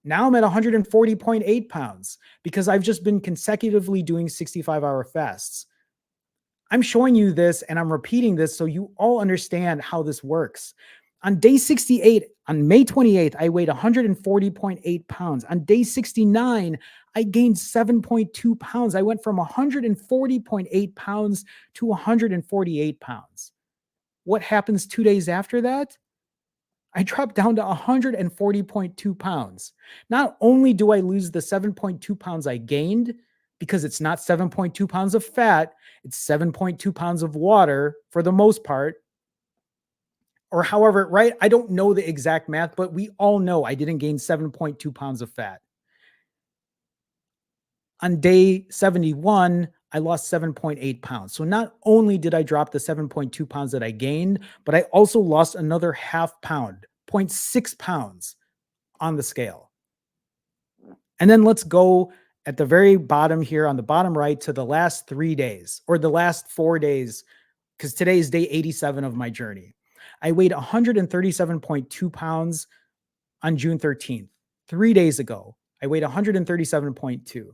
Now I'm at 140.8 pounds because I've just been consecutively doing 65-hour fasts. I'm showing you this and I'm repeating this so you all understand how this works. On day 68, on May 28th, I weighed 140.8 pounds. On day 69, I gained 7.2 pounds. I went from 140.8 pounds to 148 pounds. What happens 2 days after that? I dropped down to 140.2 pounds. Not only do I lose the 7.2 pounds I gained, because it's not 7.2 pounds of fat, it's 7.2 pounds of water for the most part, or however, right? I don't know the exact math, but we all know I didn't gain 7.2 pounds of fat. On day 71, I lost 7.8 pounds. So not only did I drop the 7.2 pounds that I gained, but I also lost another half pound, 0.6 pounds on the scale. And then let's go at the very bottom here on the bottom right to the last 3 days or the last 4 days, because today is day 87 of my journey. I weighed 137.2 pounds on June 13th. 3 days ago, I weighed 137.2.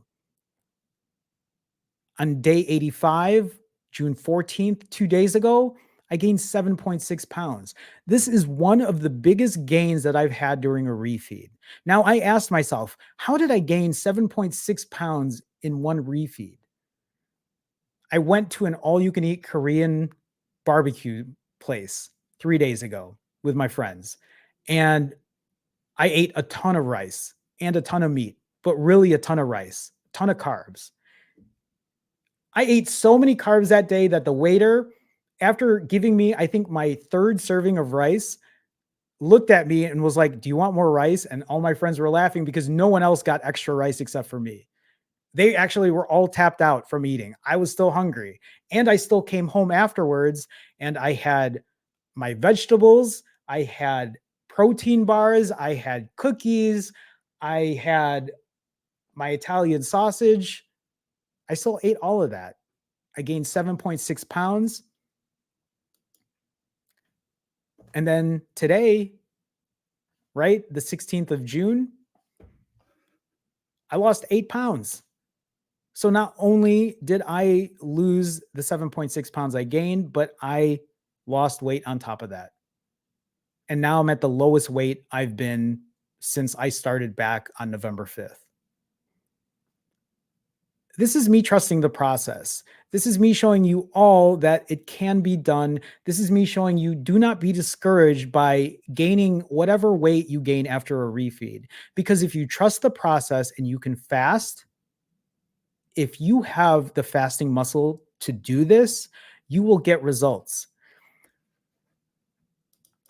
On day 85, June 14th, 2 days ago, I gained 7.6 pounds. This is one of the biggest gains that I've had during a refeed. Now, I asked myself, how did I gain 7.6 pounds in one refeed? I went to an all you can eat Korean barbecue place 3 days ago with my friends, and I ate a ton of rice and a ton of meat, but really a ton of rice, a ton of carbs. I ate so many carbs that day that the waiter, after giving me, I think, my third serving of rice, looked at me and was like, "Do you want more rice?" And all my friends were laughing because no one else got extra rice except for me. They actually were all tapped out from eating. I was still hungry. And I still came home afterwards and I had my vegetables, I had protein bars, I had cookies, I had my Italian sausage. I still ate all of that. I gained 7.6 pounds. And then today, right, the 16th of June, I lost 8 pounds. So not only did I lose the 7.6 pounds I gained, but I lost weight on top of that. And now I'm at the lowest weight I've been since I started back on November 5th. This is me trusting the process. This is me showing you all that it can be done. This is me showing you do not be discouraged by gaining whatever weight you gain after a refeed. Because if you trust the process and you can fast, if you have the fasting muscle to do this, you will get results.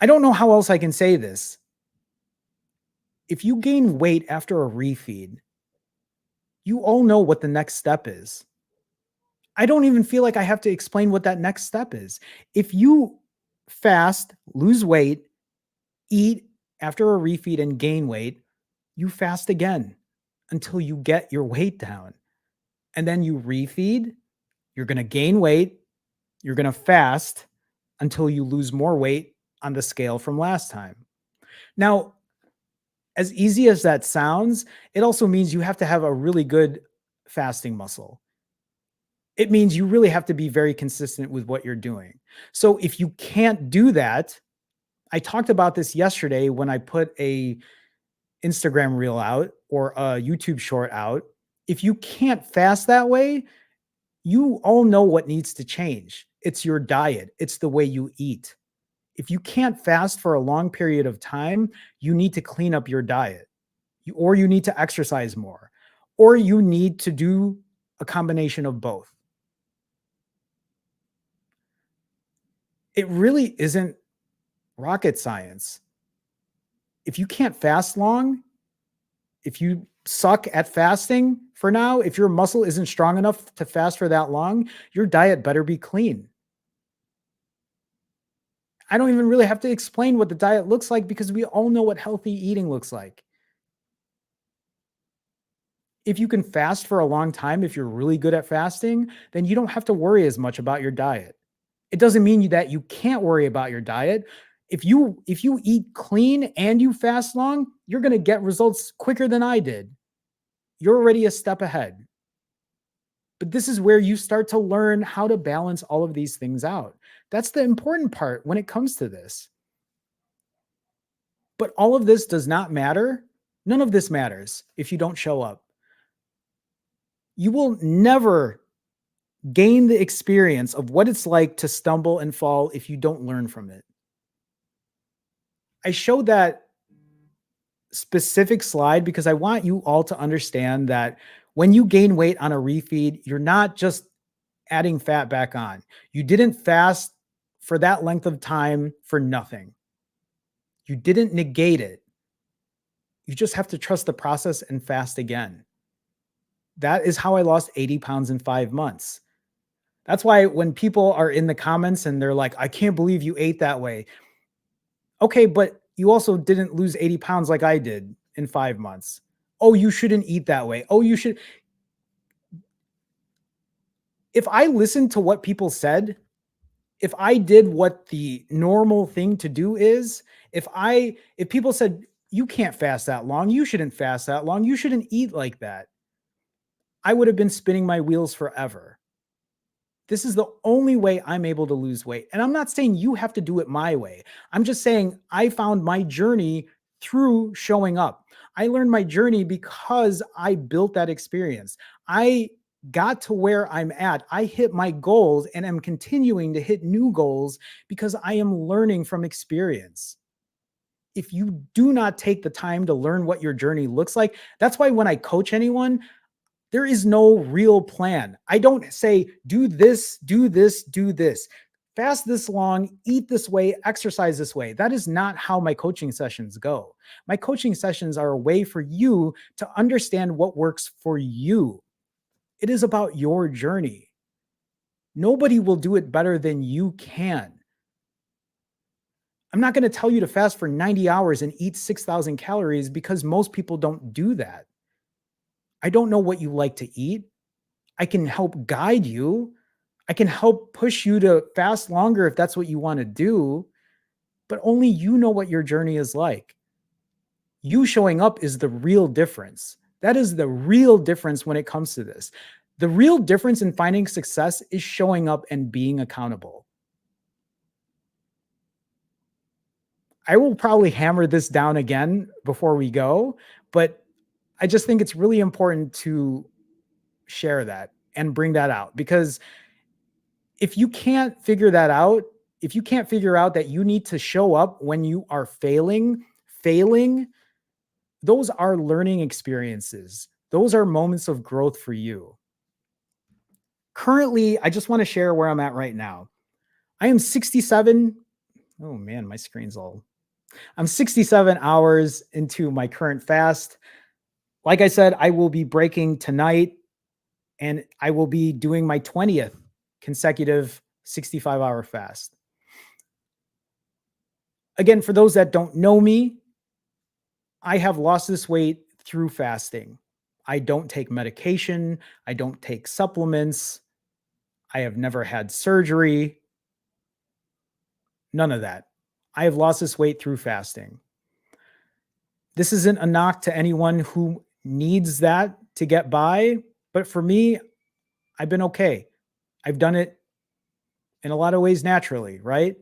I don't know how else I can say this. If you gain weight after a refeed, you all know what the next step is. I don't even feel like I have to explain what that next step is. If you fast, lose weight, eat after a refeed and gain weight, you fast again until you get your weight down. And then you refeed, you're going to gain weight, you're going to fast until you lose more weight on the scale from last time. Now, as easy as that sounds, it also means you have to have a really good fasting muscle. It means you really have to be very consistent with what you're doing. So if you can't do that, I talked about this yesterday when I put a Instagram reel out or a YouTube short out. If you can't fast that way, you all know what needs to change. It's your diet. It's the way you eat. If you can't fast for a long period of time, you need to clean up your diet, or you need to exercise more, or you need to do a combination of both. It really isn't rocket science. If you can't fast long, if you suck at fasting for now, if your muscle isn't strong enough to fast for that long, your diet better be clean. I don't even really have to explain what the diet looks like because we all know what healthy eating looks like. If you can fast for a long time, if you're really good at fasting, then you don't have to worry as much about your diet. It doesn't mean that you can't worry about your diet. If you eat clean and you fast long, you're going to get results quicker than I did. You're already a step ahead. But this is where you start to learn how to balance all of these things out. That's the important part when it comes to this. But all of this does not matter. None of this matters if you don't show up. You will never gain the experience of what it's like to stumble and fall if you don't learn from it. I showed that specific slide because I want you all to understand that when you gain weight on a refeed, you're not just adding fat back on. You didn't fast for that length of time for nothing. You didn't negate it. You just have to trust the process and fast again. That is how I lost 80 pounds in 5 months. That's why when people are in the comments and they're like, I can't believe you ate that way. Okay, but you also didn't lose 80 pounds like I did in 5 months. Oh, you shouldn't eat that way. Oh, you should. If I listened to what people said, if I did what the normal thing to do is, if people said, you can't fast that long, you shouldn't fast that long, you shouldn't eat like that, I would have been spinning my wheels forever. This is the only way I'm able to lose weight. And I'm not saying you have to do it my way. I'm just saying I found my journey through showing up. I learned my journey because I built that experience. I got to where I'm at. I hit my goals and am continuing to hit new goals because I am learning from experience. If you do not take the time to learn what your journey looks like, that's why when I coach anyone, there is no real plan. I don't say, do this, do this, do this, fast this long, eat this way, exercise this way. That is not how my coaching sessions go. My coaching sessions are a way for you to understand what works for you. It is about your journey. Nobody will do it better than you can. I'm not going to tell you to fast for 90 hours and eat 6,000 calories because most people don't do that. I don't know what you like to eat. I can help guide you. I can help push you to fast longer if that's what you want to do, but only you know what your journey is like. You showing up is the real difference. That is the real difference when it comes to this. The real difference in finding success is showing up and being accountable. I will probably hammer this down again before we go, but I just think it's really important to share that and bring that out because if you can't figure that out, if you can't figure out that you need to show up when you are failing, those are learning experiences. Those are moments of growth for you. Currently, I just want to share where I'm at right now. I am 67. Oh man, my screen's all. I'm 67 hours into my current fast. Like I said, I will be breaking tonight and I will be doing my 20th consecutive 65-hour fast. Again, for those that don't know me, I have lost this weight through fasting. I don't take medication. I don't take supplements. I have never had surgery. None of that. I have lost this weight through fasting. This isn't a knock to anyone who needs that to get by, but for me, I've been okay. I've done it in a lot of ways naturally, right?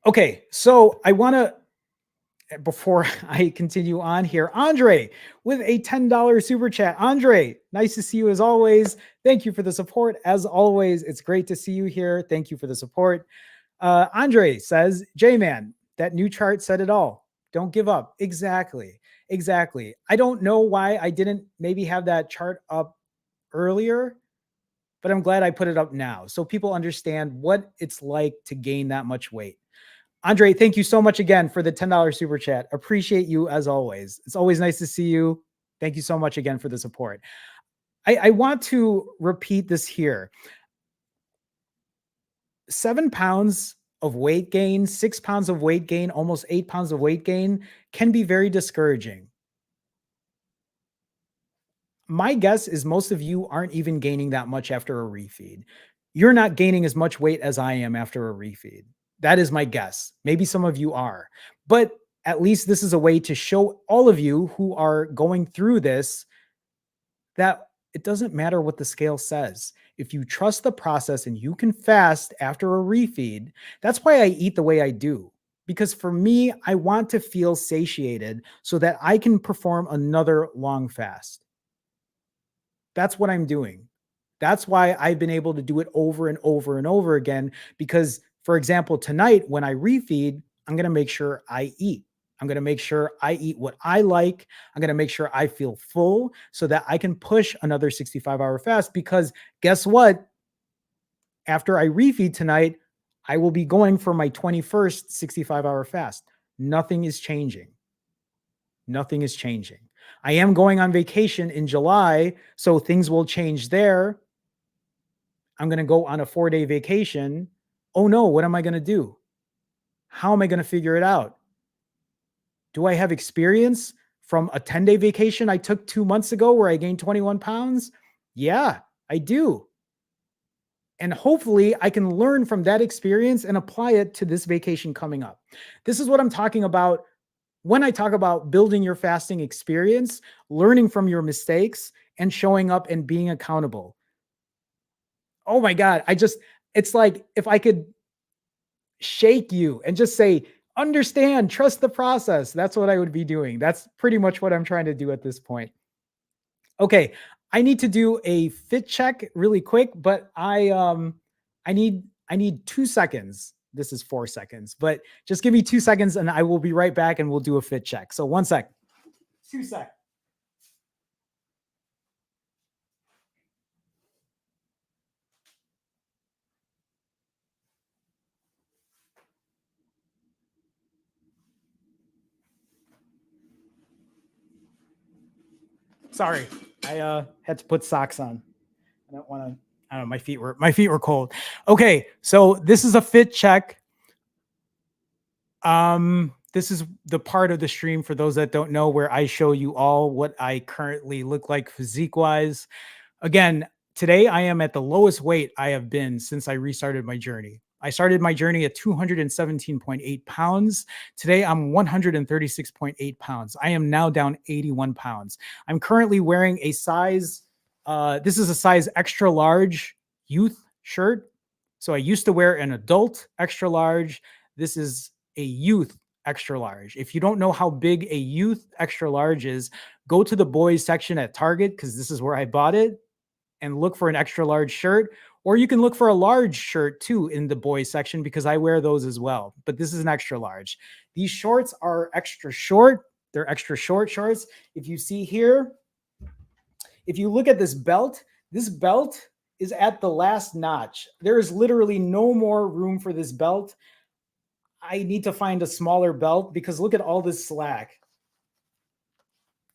Okay, so I want to, before I continue on here, Andre with a $10 super chat. Andre, nice to see you as always. Thank you for the support. As always, it's great to see you here. Thank you for the support. Andre says, J-Man, that new chart said it all. Don't give up. Exactly. I don't know why I didn't maybe have that chart up earlier, but I'm glad I put it up now so people understand what it's like to gain that much weight. Andre, thank you so much again for the $10 super chat. Appreciate you as always. It's always nice to see you. Thank you so much again for the support. I want to repeat this here. 7 pounds of weight gain, 6 pounds of weight gain, almost 8 pounds of weight gain can be very discouraging. My guess is most of you aren't even gaining that much after a refeed. You're not gaining as much weight as I am after a refeed. That is my guess. Maybe some of you are, but at least this is a way to show all of you who are going through this that it doesn't matter what the scale says. If you trust the process and you can fast after a refeed, that's why I eat the way I do. Because for me, I want to feel satiated so that I can perform another long fast. That's what I'm doing. That's why I've been able to do it over and over and over again. Because, for example, tonight when I refeed, I'm going to make sure I eat. I'm going to make sure I eat what I like. I'm going to make sure I feel full so that I can push another 65-hour fast. Because guess what? After I refeed tonight, I will be going for my 21st 65-hour fast. Nothing is changing. Nothing is changing. I am going on vacation in July, so things will change there. I'm going to go on a 4-day vacation. Oh no, what am I going to do? How am I going to figure it out? Do I have experience from a 10-day vacation I took 2 months ago where I gained 21 pounds? Yeah, I do. And hopefully I can learn from that experience and apply it to this vacation coming up. This is what I'm talking about when I talk about building your fasting experience, learning from your mistakes, and showing up and being accountable. Oh my God, it's like if I could shake you and just say, Understand, trust the process. That's what I would be doing. That's pretty much what I'm trying to do at this point. Okay, I need to do a fit check really quick, but I need 2 seconds. This is 4 seconds, but just give me 2 seconds and I will be right back and we'll do a fit check. So 1 sec. 2 sec. Sorry. I had to put socks on. I don't want to I don't know, my feet were cold. Okay, so this is a fit check. This is the part of the stream for those that don't know where I show you all what I currently look like physique wise. Again, today I am at the lowest weight I have been since I restarted my journey. I started my journey at 217.8 pounds. Today I'm 136.8 pounds. I am now down 81 pounds. I'm currently wearing a size, this is a size extra large youth shirt. So I used to wear an adult extra large. This is a youth extra large. If you don't know how big a youth extra large is, go to the boys section at Target because this is where I bought it and look for an extra large shirt. Or you can look for a large shirt too in the boys section because I wear those as well. But this is an extra large. These shorts are extra short. They're extra short shorts. If you see here, if you look at this belt is at the last notch. There is literally no more room for this belt. I need to find a smaller belt because look at all this slack.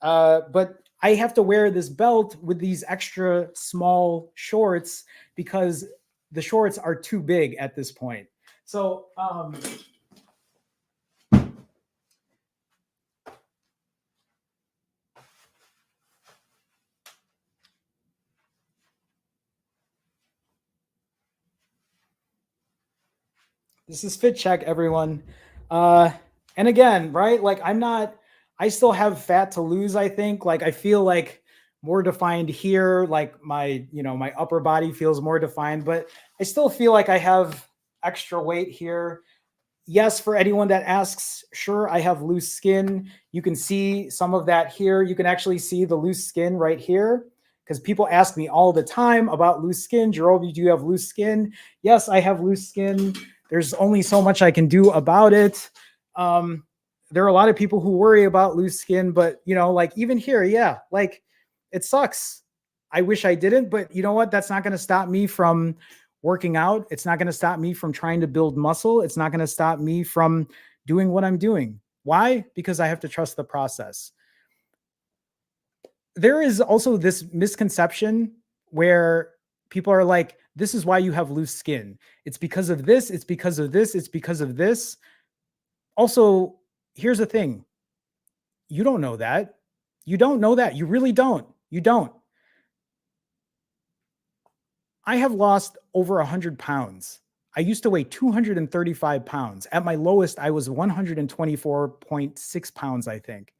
But I have to wear this belt with these extra small shorts because the shorts are too big at this point. So this is fit check, everyone. And again, right? Like I still have fat to lose, I think. Like I feel like more defined here, like my upper body feels more defined, but I still feel like I have extra weight here. Yes, for anyone that asks, sure, I have loose skin. You can see some of that here. You can actually see the loose skin right here because people ask me all the time about loose skin. Jerome, do you have loose skin? Yes, I have loose skin. There's only so much I can do about it. There are a lot of people who worry about loose skin, but like even here, yeah, like it sucks. I wish I didn't, but you know what? That's not going to stop me from working out. It's not going to stop me from trying to build muscle. It's not going to stop me from doing what I'm doing. Why? Because I have to trust the process. There is also this misconception where people are like, this is why you have loose skin. It's because of this. It's because of this. It's because of this. Also, here's the thing. You don't know that. You don't know that. You really don't. You don't. I have lost over 100 pounds. I used to weigh 235 pounds. At my lowest, I was 124.6 pounds, I think.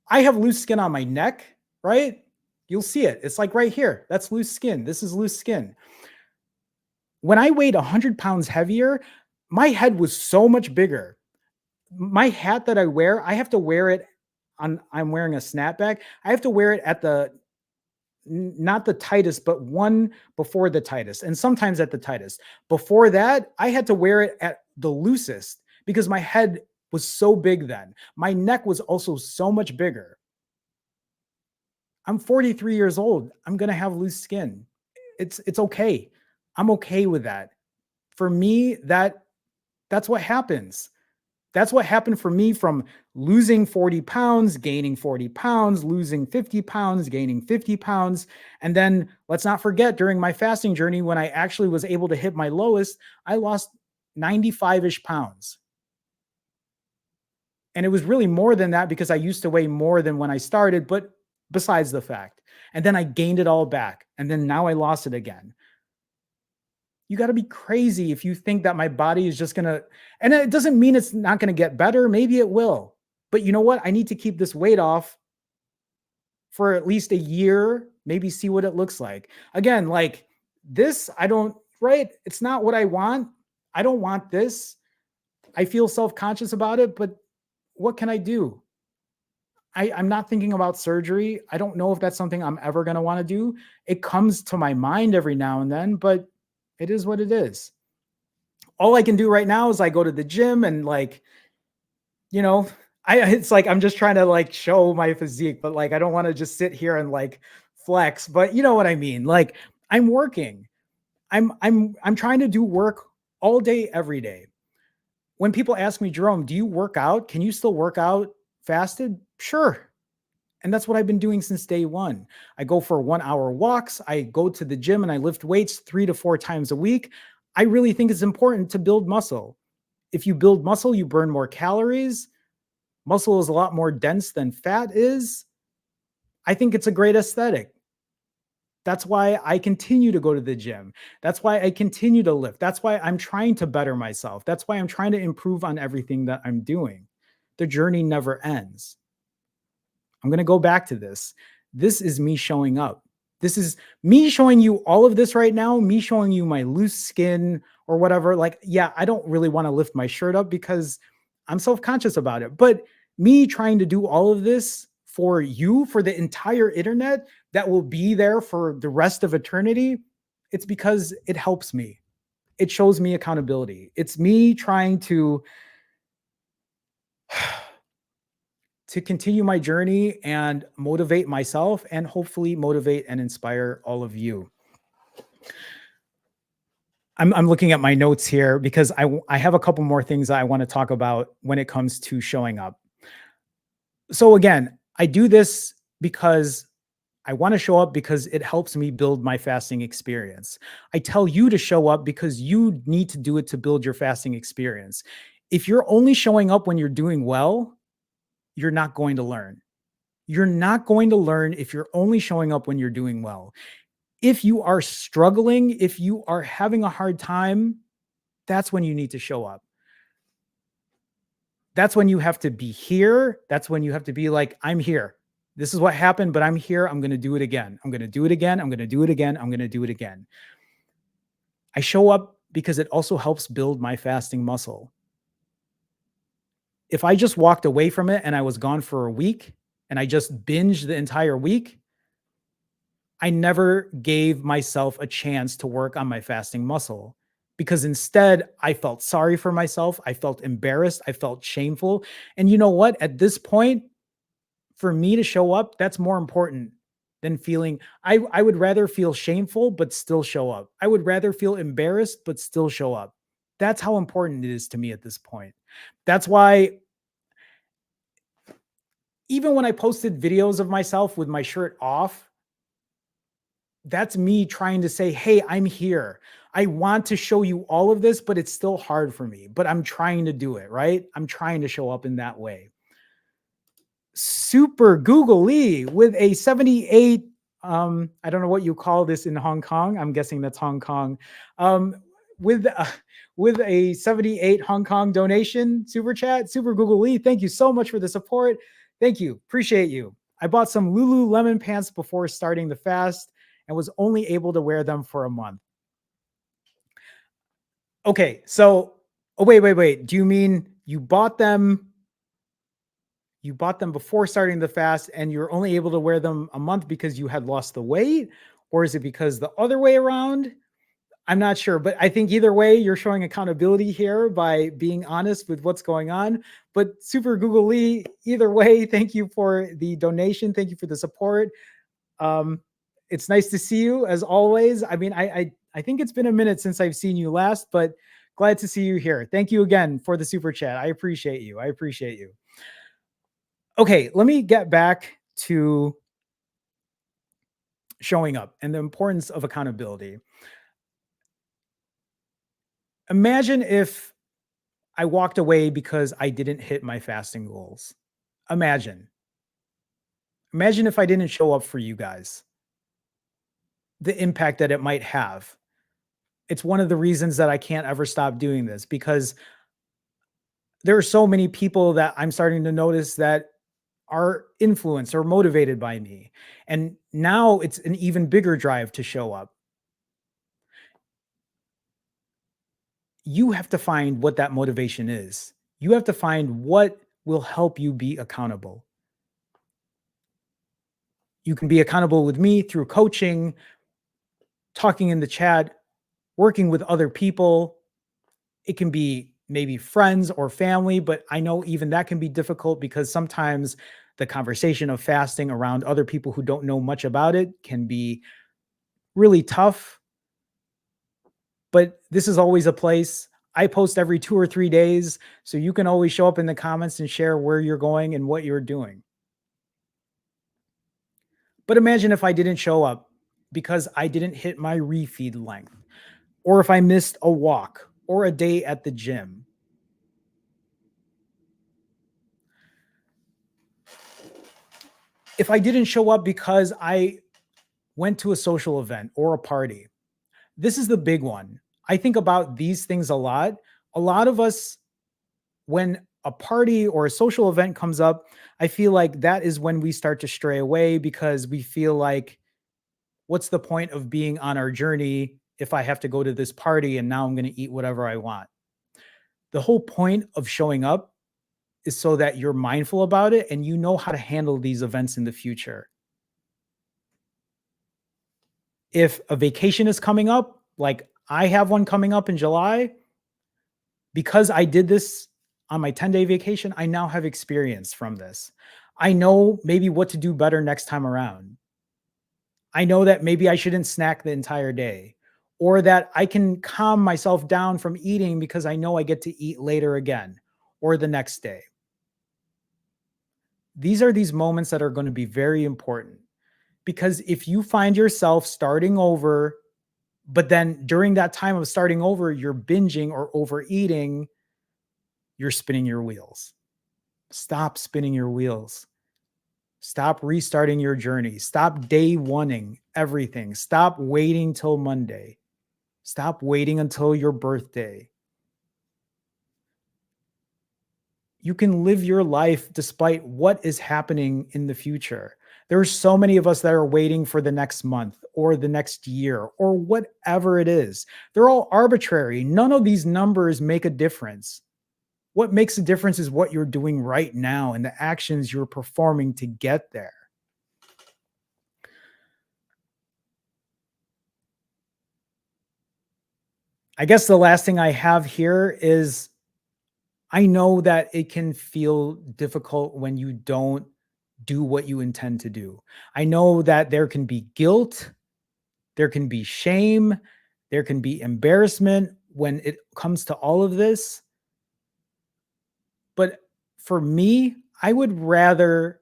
I have loose skin on my neck, right? You'll see it. It's like right here. That's loose skin. This is loose skin. When I weighed 100 pounds heavier, my head was so much bigger. My hat that I wear, I have to wear it on, I'm wearing a snapback. I have to wear it at not the tightest, but one before the tightest, and sometimes at the tightest. Before that, I had to wear it at the loosest because my head was so big then. My neck was also so much bigger. I'm 43 years old. I'm going to have loose skin. It's okay. I'm okay with that. For me, that's what happens. That's what happened for me from losing 40 pounds, gaining 40 pounds, losing 50 pounds, gaining 50 pounds. And then let's not forget during my fasting journey, when I actually was able to hit my lowest, I lost 95-ish pounds. And it was really more than that because I used to weigh more than when I started, but besides the fact. And then I gained it all back. And then now I lost it again. You got to be crazy if you think that my body is just going to, and it doesn't mean it's not going to get better. Maybe it will, but you know what? I need to keep this weight off for at least a year, maybe see what it looks like. Again, like this, right? It's not what I want. I don't want this. I feel self-conscious about it, but what can I do? I'm not thinking about surgery. I don't know if that's something I'm ever going to want to do. It comes to my mind every now and then, but it is what it is. All I can do right now is I go to the gym and like, you know, it's like I'm just trying to like show my physique, but like I don't want to just sit here and like flex, but you know what I mean? Like I'm working. I'm trying to do work all day every day. When people ask me, Jerome, do you work out? Can you still work out fasted? Sure. And that's what I've been doing since day one. I go for 1 hour walks. I go to the gym and I lift weights 3 to 4 times a week. I really think it's important to build muscle. If you build muscle, you burn more calories. Muscle is a lot more dense than fat is. I think it's a great aesthetic. That's why I continue to go to the gym. That's why I continue to lift. That's why I'm trying to better myself. That's why I'm trying to improve on everything that I'm doing. The journey never ends. I'm going to go back to this. This is me showing up. This is me showing you all of this right now, me showing you my loose skin or whatever. Like, yeah, I don't really want to lift my shirt up because I'm self-conscious about it. But me trying to do all of this for you, for the entire internet that will be there for the rest of eternity, it's because it helps me. It shows me accountability. It's me trying to continue my journey and motivate myself and hopefully motivate and inspire all of you. I'm looking at my notes here because I have a couple more things I want to talk about when it comes to showing up. So again, I do this because I want to show up because it helps me build my fasting experience. I tell you to show up because you need to do it to build your fasting experience. If you're only showing up when you're doing well, you're not going to learn. You're not going to learn if you're only showing up when you're doing well. If you are struggling, if you are having a hard time, that's when you need to show up. That's when you have to be here. That's when you have to be like, I'm here. This is what happened, but I'm here. I'm going to do it again. I'm going to do it again. I'm going to do it again. I'm going to do it again. I show up because it also helps build my fasting muscle. If I just walked away from it and I was gone for a week and I just binged the entire week, I never gave myself a chance to work on my fasting muscle because instead I felt sorry for myself. I felt embarrassed. I felt shameful. And you know what? At this point, for me to show up, that's more important than feeling. I would rather feel shameful, but still show up. I would rather feel embarrassed, but still show up. That's how important it is to me at this point. That's why even when I posted videos of myself with my shirt off, that's me trying to say, hey, I'm here. I want to show you all of this, but it's still hard for me. But I'm trying to do it, right? I'm trying to show up in that way. Super googly with a 78. I don't know what you call this in Hong Kong. I'm guessing that's Hong Kong. Um, with with a 78 Hong Kong donation super chat, super googly. Thank you so much for the support. Thank you. Appreciate you. I bought some Lululemon pants before starting the fast and was only able to wear them for a month. Okay, so oh wait. Do you mean you bought them before starting the fast and you're only able to wear them a month because you had lost the weight? Or is it because the other way around? I'm not sure, but I think either way, you're showing accountability here by being honest with what's going on. But super googly, either way, thank you for the donation. Thank you for the support. Um, it's nice to see you as always. I mean, I think it's been a minute since I've seen you last, but glad to see you here. Thank you again for the super chat. I appreciate you. I appreciate you. Okay, let me get back to showing up and the importance of accountability. Imagine if I walked away because I didn't hit my fasting goals. Imagine. Imagine if I didn't show up for you guys, the impact that it might have. It's one of the reasons that I can't ever stop doing this because there are so many people that I'm starting to notice that are influenced or motivated by me. And now it's an even bigger drive to show up. you have to find what that motivation is. You have to find what will help you be accountable. You can be accountable with me through coaching, talking in the chat, working with other people. It can be maybe friends or family, but I know even that can be difficult because sometimes the conversation of fasting around other people who don't know much about it can be really tough. But this is always a place. I post every 2 or 3 days, so you can always show up in the comments and share where you're going and what you're doing. But imagine if I didn't show up because I didn't hit my refeed length, or if I missed a walk or a day at the gym. If I didn't show up because I went to a social event or a party, this is the big one. I think about these things a lot. A lot of us, when a party or a social event comes up, I feel like that is when we start to stray away because we feel like, what's the point of being on our journey if I have to go to this party and now I'm going to eat whatever I want? The whole point of showing up is so that you're mindful about it and you know how to handle these events in the future. If a vacation is coming up, like I have one coming up in July, because I did this on my 10-day vacation, I now have experience from this. I know maybe what to do better next time around. I know that maybe I shouldn't snack the entire day, or that I can calm myself down from eating because I know I get to eat later again or the next day. These are these moments that are going to be very important because if you find yourself starting over, but then during that time of starting over, you're binging or overeating, you're spinning your wheels. Stop spinning your wheels. Stop restarting your journey. Stop day oneing everything. Stop waiting till Monday. Stop waiting until your birthday. You can live your life despite what is happening in the future. There are so many of us that are waiting for the next month or the next year or whatever it is. They're all arbitrary. None of these numbers make a difference. What makes a difference is what you're doing right now and the actions you're performing to get there. I guess the last thing I have here is I know that it can feel difficult when you don't do what you intend to do. I know that there can be guilt, there can be shame, there can be embarrassment when it comes to all of this. But for me, I would rather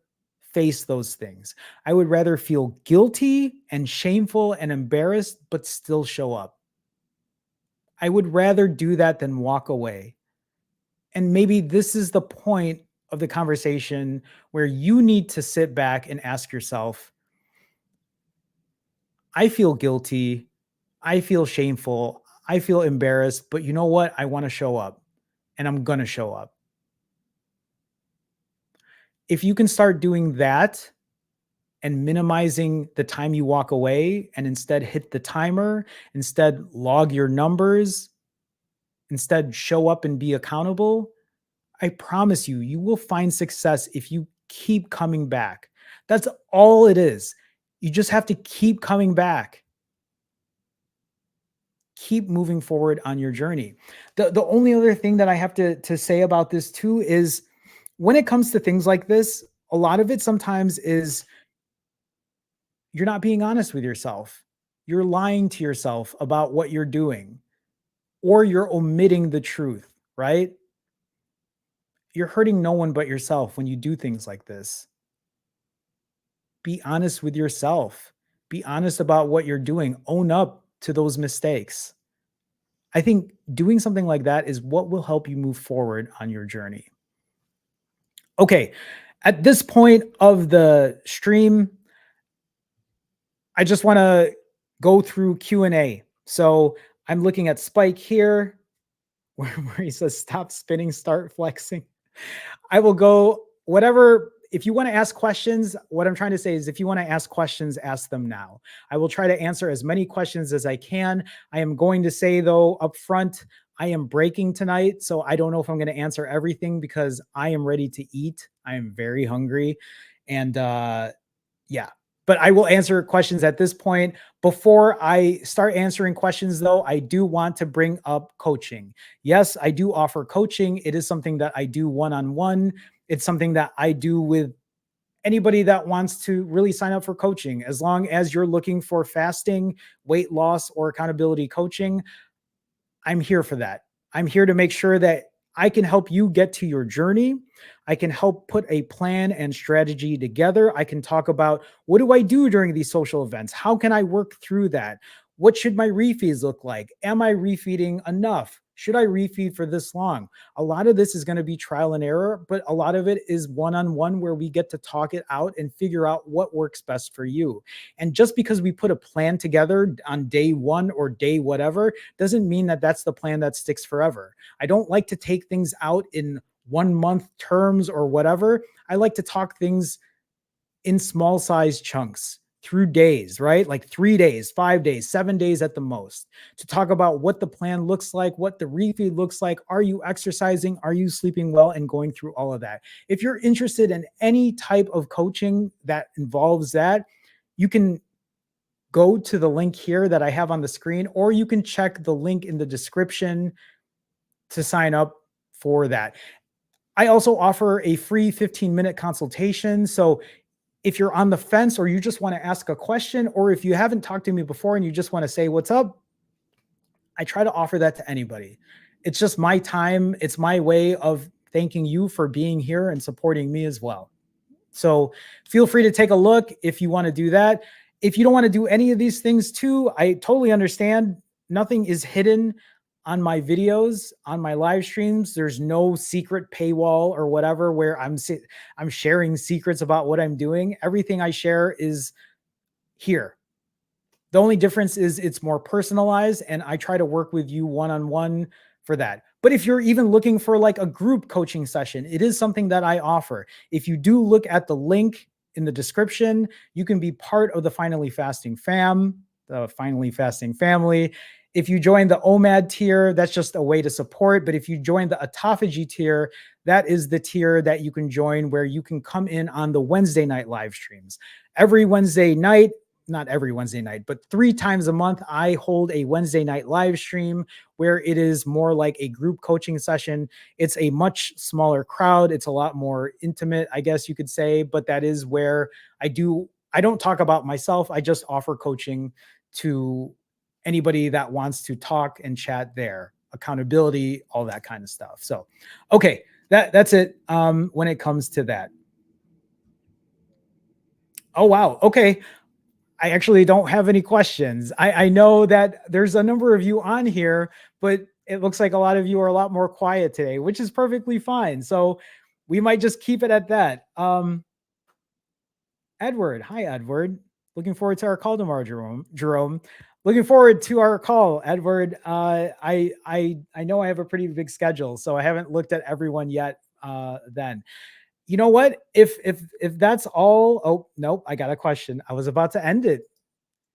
face those things. I would rather feel guilty and shameful and embarrassed, but still show up. I would rather do that than walk away. And maybe this is the point of the conversation where you need to sit back and ask yourself, I feel guilty. I feel shameful. I feel embarrassed, but you know what? I want to show up and I'm going to show up. If you can start doing that and minimizing the time you walk away and instead hit the timer, instead log your numbers, instead show up and be accountable, I promise you, you will find success if you keep coming back. That's all it is. You just have to keep coming back. Keep moving forward on your journey. The only other thing that I have to say about this too is when it comes to things like this, a lot of it sometimes is you're not being honest with yourself. You're lying to yourself about what you're doing, or you're omitting the truth, right? You're hurting no one but yourself when you do things like this. Be honest with yourself. Be honest about what you're doing. Own up to those mistakes. I think doing something like that is what will help you move forward on your journey. Okay, at this point of the stream, I just want to go through Q&A. So I'm looking at Spike here where he says, stop spinning, start flexing. I will go whatever if you want to ask questions, what I'm trying to say is if you want to ask questions, ask them now. I will try to answer as many questions as I can. I am going to say, though, up front, I am breaking tonight. So I don't know if I'm going to answer everything because I am ready to eat. I am very hungry. And yeah, but I will answer questions at this point. Before I start answering questions, though, I do want to bring up coaching. Yes, I do offer coaching. It is something that I do one-on-one. It's something that I do with anybody that wants to really sign up for coaching. As long as you're looking for fasting, weight loss, or accountability coaching, I'm here for that. I'm here to make sure that I can help you get to your journey. I can help put a plan and strategy together. I can talk about what do I do during these social events? How can I work through that? What should my refeeds look like? Am I refeeding enough? Should I refeed for this long? A lot of this is going to be trial and error, but a lot of it is one-on-one where we get to talk it out and figure out what works best for you. And just because we put a plan together on day one or day whatever, doesn't mean that that's the plan that sticks forever. I don't like to take things out in 1 month terms or whatever. I like to talk things in small size chunks through days, right? Like 3 days, 5 days, 7 days at the most, to talk about what the plan looks like, what the refeed looks like. Are you exercising? Are you sleeping well? And going through all of that. If you're interested in any type of coaching that involves that, you can go to the link here that I have on the screen, or you can check the link in the description to sign up for that. I also offer a free 15-minute consultation. So if you're on the fence or you just want to ask a question, or if you haven't talked to me before and you just want to say, what's up? I try to offer that to anybody. It's just my time. It's my way of thanking you for being here and supporting me as well. So feel free to take a look if you want to do that. If you don't want to do any of these things too, I totally understand. Nothing is hidden on my videos, on my live streams. There's no secret paywall or whatever where I'm sharing secrets about what I'm doing. Everything I share is here. The only difference is it's more personalized, and I try to work with you one-on-one for that. But if you're even looking for like a group coaching session, it is something that I offer. If you do look at the link in the description, you can be part of the Finally Fasting fam, the Finally Fasting family. If you join the OMAD tier, that's just a way to support. But if you join the autophagy tier, that is the tier that you can join where you can come in on the Wednesday night live streams. Every Wednesday night, not every Wednesday night, but 3 times a month, I hold a Wednesday night live stream where it is more like a group coaching session. It's a much smaller crowd. It's a lot more intimate, I guess you could say, but that is where I don't talk about myself. I just offer coaching to anybody that wants to talk and chat there, accountability, all that kind of stuff. So, okay, that's it when it comes to that. Oh, wow. Okay. I actually don't have any questions. I know that there's a number of you on here, but it looks like a lot of you are a lot more quiet today, which is perfectly fine. So we might just keep it at that. Edward, hi Edward. Looking forward to our call tomorrow, Jerome. Looking forward to our call, Edward. I know I have a pretty big schedule, so I haven't looked at everyone yet. Then. You know what? If that's all, oh nope, I got a question. I was about to end it.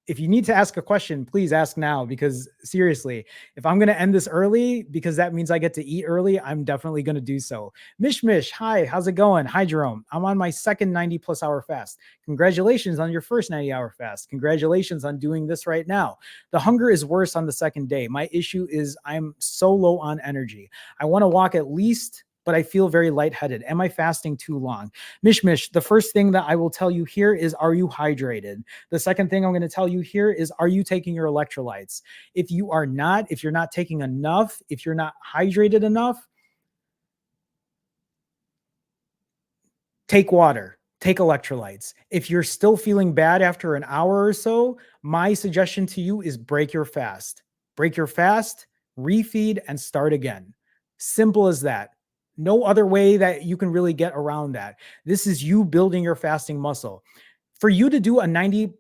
If you need to ask a question, please ask now, because seriously, if I'm going to end this early because that means I get to eat early, I'm definitely going to do so. Mish, hi, how's it going? Hi, Jerome. I'm on my second 90+ hour fast. Congratulations on your first 90-hour fast. Congratulations on doing this right now. The hunger is worse on the second day. My issue is I'm so low on energy. I want to walk at least, but I feel very lightheaded. Am I fasting too long? Mish, the first thing that I will tell you here is, are you hydrated? The second thing I'm going to tell you here is, are you taking your electrolytes? If you are not, if you're not taking enough, if you're not hydrated enough, take water, take electrolytes. If you're still feeling bad after an hour or so, my suggestion to you is break your fast. Break your fast, refeed, and start again. Simple as that. No other way that you can really get around that. This is you building your fasting muscle. For you to do a 90+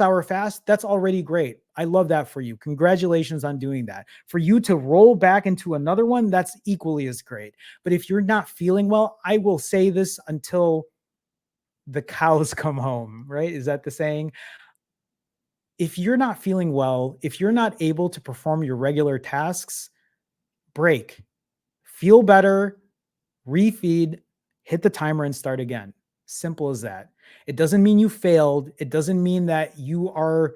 hour fast, that's already great. I love that for you. Congratulations on doing that. For you to roll back into another one, that's equally as great. But if you're not feeling well, I will say this until the cows come home, right? Is that the saying? If you're not feeling well, if you're not able to perform your regular tasks, break, feel better, refeed, hit the timer and start again. Simple as that. It doesn't mean you failed. It doesn't mean that you are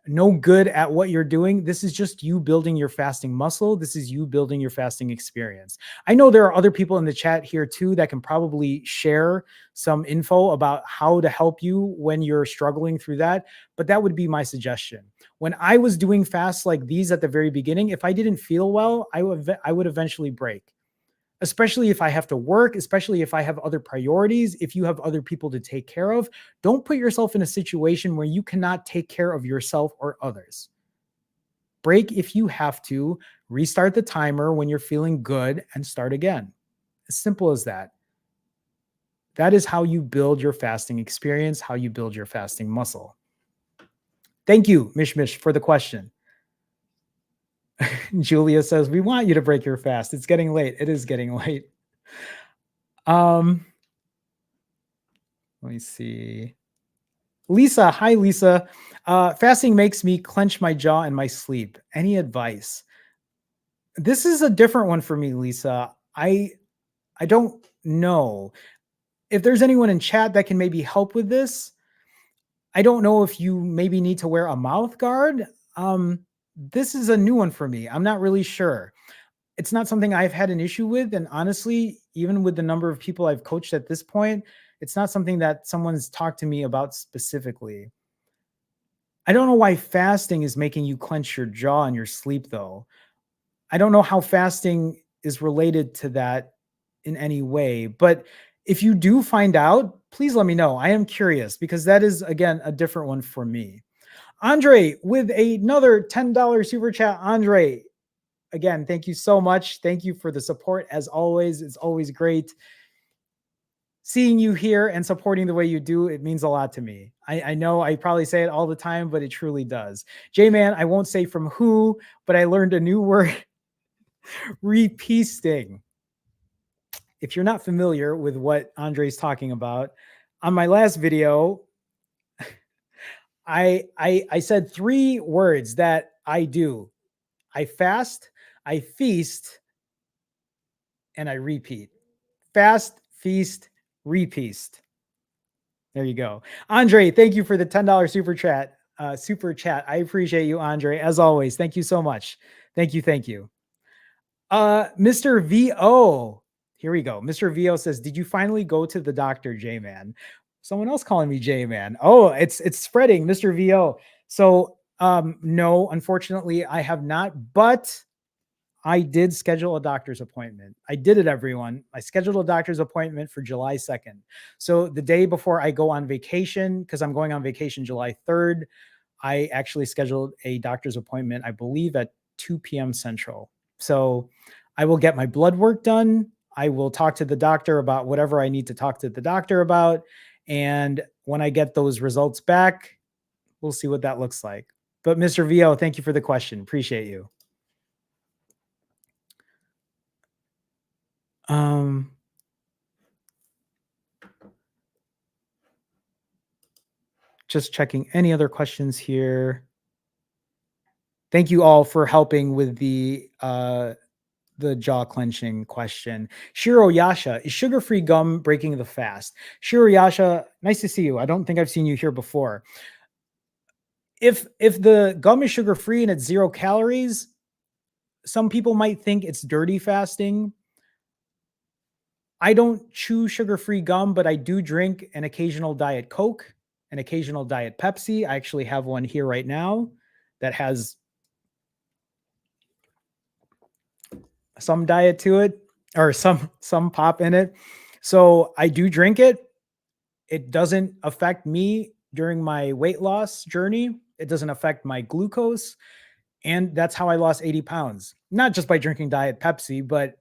no good at what you're doing. This is just you building your fasting muscle. This is you building your fasting experience. I know there are other people in the chat here too that can probably share some info about how to help you when you're struggling through that. But that would be my suggestion. When I was doing fasts like these at the very beginning, if I didn't feel well, I would eventually break, especially if I have to work, especially if I have other priorities, if you have other people to take care of. Don't put yourself in a situation where you cannot take care of yourself or others. Break if you have to, restart the timer when you're feeling good, and start again. As simple as that. That is how you build your fasting experience, how you build your fasting muscle. Thank you, Mish Mish, for the question. Julia says, we want you to break your fast. It's getting late. It is getting late. Let me see. Lisa, hi, Lisa. Fasting makes me clench my jaw in my sleep. Any advice? This is a different one for me, Lisa. I don't know. If there's anyone in chat that can maybe help with this, I don't know if you maybe need to wear a mouth guard. This is a new one for me. I'm not really sure. It's not something I've had an issue with. And honestly, even with the number of people I've coached at this point, it's not something that someone's talked to me about specifically. I don't know why fasting is making you clench your jaw in your sleep, though. I don't know how fasting is related to that in any way. But if you do find out, please let me know. I am curious because that is, again, a different one for me. Andre, with another $10 super chat. Andre, again, thank you so much. Thank you for the support. As always, it's always great seeing you here and supporting the way you do. It means a lot to me. I know I probably say it all the time, but it truly does. J-Man, I won't say from who, but I learned a new word, repeasting. If you're not familiar with what Andre's talking about, on my last video, I said 3 words that I do. I fast, I feast, and I repeat. Fast, feast, repeat. There you go. Andre, thank you for the $10 super chat. I appreciate you, Andre. As always, thank you so much. Thank you. Thank you. Mr. VO. Here we go. Mr. VO says, did you finally go to the doctor, J-Man? Someone else calling me J-Man. Oh, it's spreading, Mr. VO. So no, unfortunately, I have not, but I did schedule a doctor's appointment. I did it, everyone. I scheduled a doctor's appointment for July 2nd. So the day before I go on vacation, because I'm going on vacation July 3rd, I actually scheduled a doctor's appointment, I believe at 2 p.m. Central. So I will get my blood work done. I will talk to the doctor about whatever I need to talk to the doctor about. And when I get those results back, we'll see what that looks like. But Mr. VO, thank you for the question. Appreciate you. Just checking any other questions here. Thank you all for helping with the jaw clenching question. Shiro Yasha, is sugar-free gum breaking the fast? Shiro Yasha, nice to see you. I don't think I've seen you here before. If the gum is sugar-free and it's 0 calories, some people might think it's dirty fasting. I don't chew sugar-free gum, but I do drink an occasional Diet Coke, an occasional Diet Pepsi. I actually have one here right now that has some diet to it, or some pop in it. So I do drink it. It doesn't affect me during my weight loss journey. It doesn't affect my glucose. And that's how I lost 80 pounds. Not just by drinking Diet Pepsi, but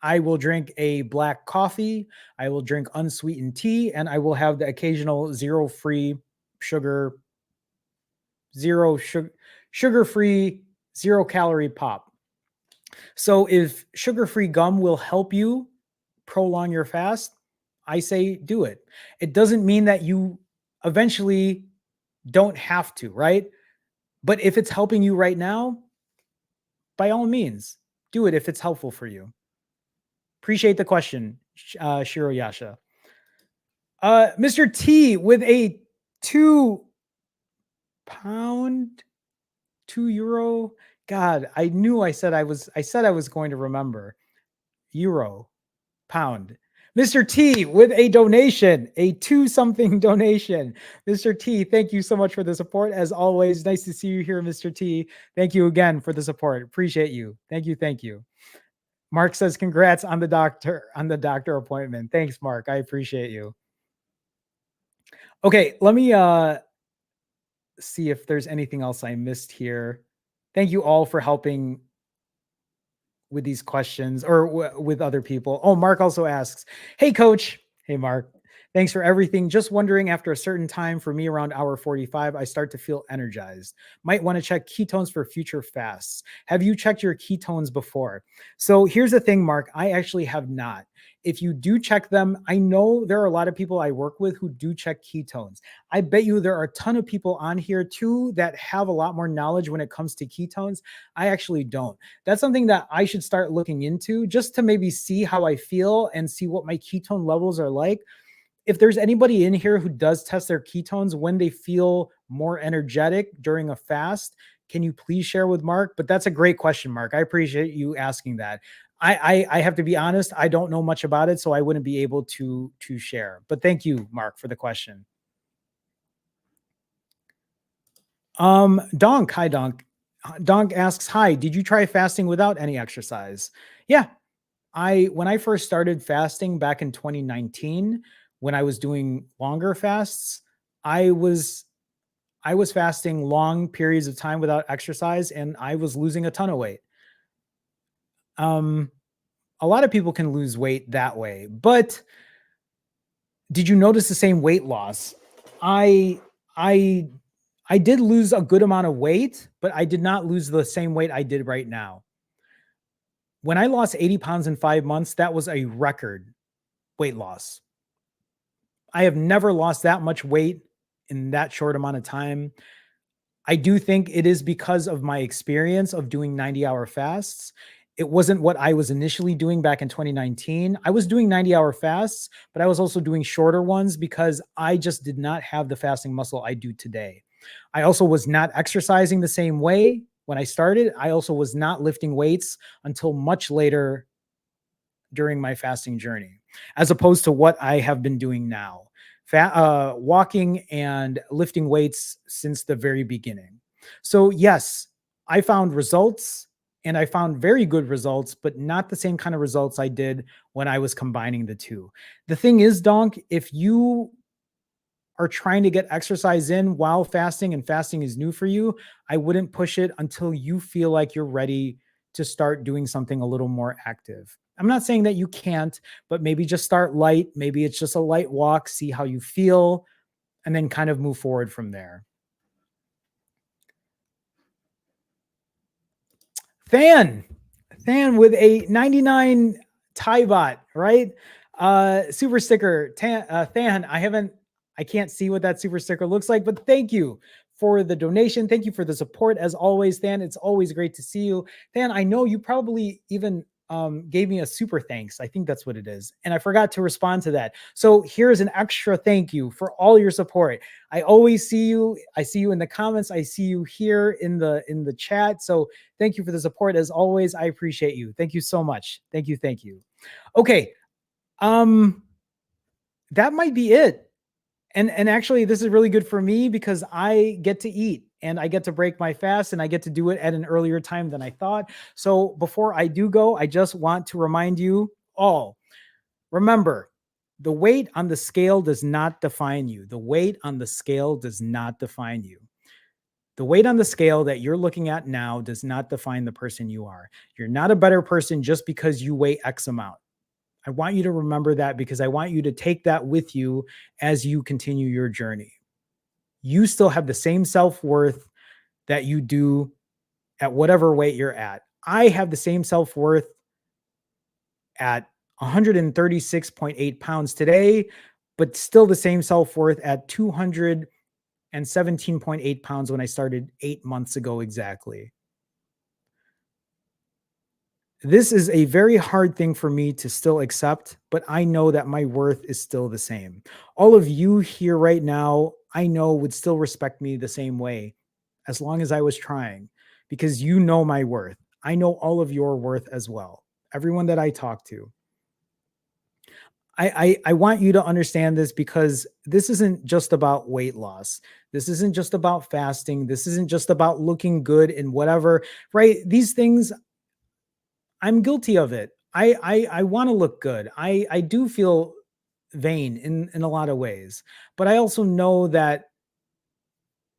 I will drink a black coffee. I will drink unsweetened tea, and I will have the occasional sugar-free, sugar-free, 0 calorie pop. So if sugar-free gum will help you prolong your fast, I say do it. It doesn't mean that you eventually don't have to, right? But if it's helping you right now, by all means, do it if it's helpful for you. Appreciate the question, Shiro Yasha. Mr. T with a 2 pound, €2. God, I knew I said I was going to remember. Euro, pound. Mr. T with a donation, a 2 something donation. Mr. T, thank you so much for the support. As always, nice to see you here, Mr. T. Thank you again for the support. Appreciate you. Thank you. Thank you. Mark says, congrats on the doctor appointment. Thanks, Mark. I appreciate you. Okay, let me see if there's anything else I missed here. Thank you all for helping with these questions or with other people. Oh, Mark also asks, hey, coach. Hey, Mark. Thanks for everything. Just wondering, after a certain time, for me around hour 45, I start to feel energized. Might want to check ketones for future fasts. Have you checked your ketones before? So here's the thing, Mark. I actually have not. If you do check them, I know there are a lot of people I work with who do check ketones. I bet you there are a ton of people on here too that have a lot more knowledge when it comes to ketones. I actually don't. That's something that I should start looking into just to maybe see how I feel and see what my ketone levels are like. If there's anybody in here who does test their ketones when they feel more energetic during a fast, can you please share with Mark? But that's a great question, Mark. I appreciate you asking that. I have to be honest, I don't know much about it, so I wouldn't be able to share. But thank you, Mark, for the question. Donk, hi Donk. Donk asks, hi, did you try fasting without any exercise? Yeah, when I first started fasting back in 2019, when I was doing longer fasts, I was fasting long periods of time without exercise, and I was losing a ton of weight. A lot of people can lose weight that way, but did you notice the same weight loss? I I I did lose a good amount of weight, but I did not lose the same weight I did right now. When I lost 80 pounds in 5 months, that was a record weight loss. I have never lost that much weight in that short amount of time. I do think it is because of my experience of doing 90-hour fasts. It wasn't what I was initially doing back in 2019. I was doing 90-hour fasts, but I was also doing shorter ones because I just did not have the fasting muscle I do today. I also was not exercising the same way when I started. I also was not lifting weights until much later during my fasting journey, as opposed to what I have been doing now. Walking and lifting weights since the very beginning. So yes, I found results, and I found very good results, but not the same kind of results I did when I was combining the two. The thing is, Donk, if you are trying to get exercise in while fasting and fasting is new for you, I wouldn't push it until you feel like you're ready to start doing something a little more active. I'm not saying that you can't, but maybe just start light. Maybe it's just a light walk, see how you feel, and then kind of move forward from there. Than with a 99 tie bot, right? Super sticker. Than, I can't see what that super sticker looks like, but thank you for the donation. Thank you for the support as always, Than. It's always great to see you. Than, I know you probably even gave me a super thanks. I think that's what it is. And I forgot to respond to that. So here's an extra thank you for all your support. I always see you. I see you in the comments. I see you here in the chat. So thank you for the support as always. I appreciate you. Thank you so much. Thank you. Thank you. Okay. That might be it. And actually this is really good for me because I get to eat and I get to break my fast and I get to do it at an earlier time than I thought. So before I do go, I just want to remind you all, remember, the weight on the scale does not define you. The weight on the scale does not define you. The weight on the scale that you're looking at now does not define the person you are. You're not a better person just because you weigh X amount. I want you to remember that because I want you to take that with you as you continue your journey. You still have the same self-worth that you do at whatever weight you're at. I have the same self-worth at 136.8 pounds today, but still the same self-worth at 217.8 pounds when I started 8 months ago exactly. This is a very hard thing for me to still accept, but I know that my worth is still the same. All of you here right now, I know would still respect me the same way as long as I was trying because you know my worth. I know all of your worth as well. Everyone that I talk to. I want you to understand this because this isn't just about weight loss. This isn't just about fasting. This isn't just about looking good in whatever, right? These things, I'm guilty of it. I want to look good. I do feel vain in a lot of ways, but I also know that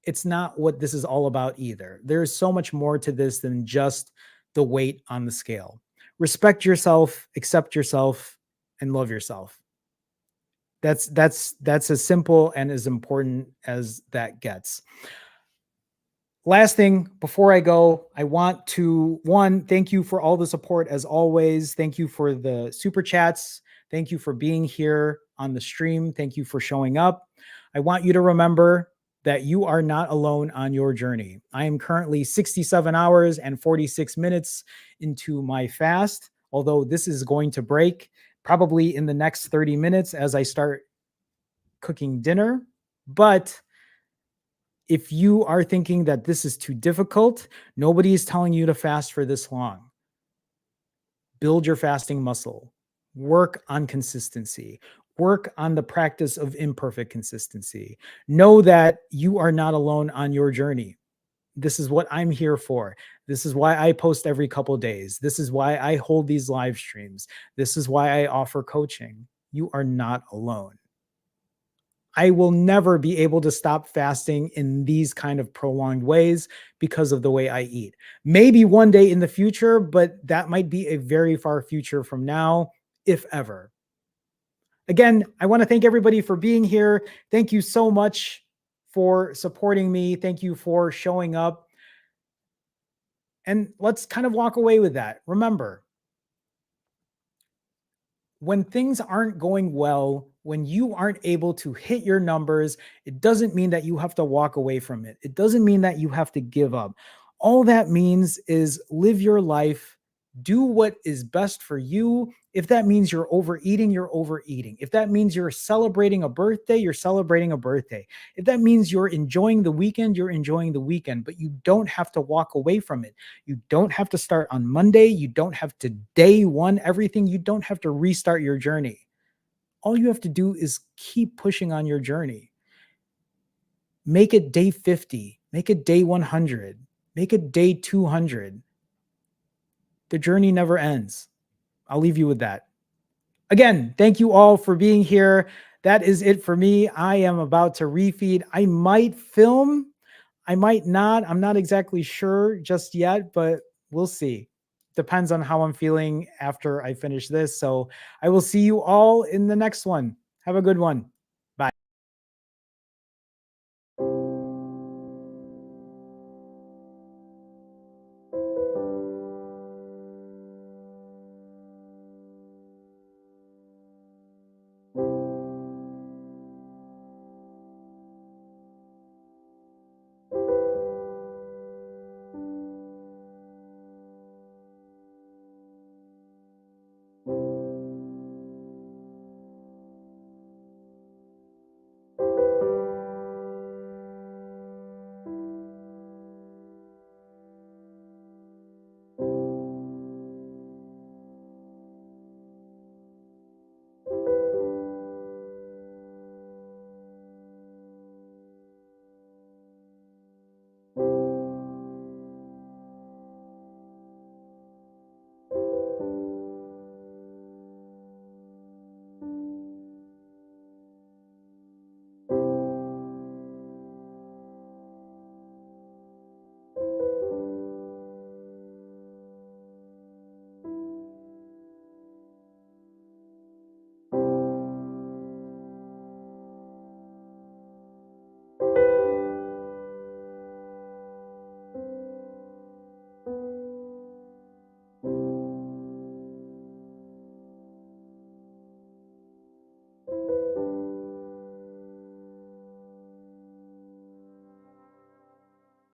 it's not what this is all about either. There's so much more to this than just the weight on the scale. Respect yourself, accept yourself, and love yourself. That's as simple and as important as that gets. Last thing before I go, I want to one, thank you for all the support as always. Thank you for the super chats. Thank you for being here on the stream. Thank you for showing up. I want you to remember that you are not alone on your journey. I am currently 67 hours and 46 minutes into my fast, although this is going to break probably in the next 30 minutes as I start cooking dinner. But if you are thinking that this is too difficult, nobody is telling you to fast for this long. Build your fasting muscle. Work on consistency. Work on the practice of imperfect consistency. Know that you are not alone on your journey. This is what I'm here for. This is why I post every couple of days. This is why I hold these live streams. This is why I offer coaching. You are not alone. I will never be able to stop fasting in these kind of prolonged ways because of the way I eat. Maybe one day in the future, but that might be a very far future from now, if ever. Again, I want to thank everybody for being here. Thank you so much for supporting me. Thank you for showing up. And let's kind of walk away with that. Remember, when things aren't going well, when you aren't able to hit your numbers, it doesn't mean that you have to walk away from it. It doesn't mean that you have to give up. All that means is live your life, do what is best for you. If that means you're overeating, you're overeating. If that means you're celebrating a birthday, you're celebrating a birthday. If that means you're enjoying the weekend, you're enjoying the weekend, but you don't have to walk away from it. You don't have to start on Monday. You don't have to day one everything. You don't have to restart your journey. All you have to do is keep pushing on your journey. Make it day 50, make it day 100, make it day 200. The journey never ends. I'll leave you with that. Again, thank you all for being here. That is it for me. I am about to refeed. I might film, I might not. I'm not exactly sure just yet, but we'll see. Depends on how I'm feeling after I finish this. So I will see you all in the next one. Have a good one.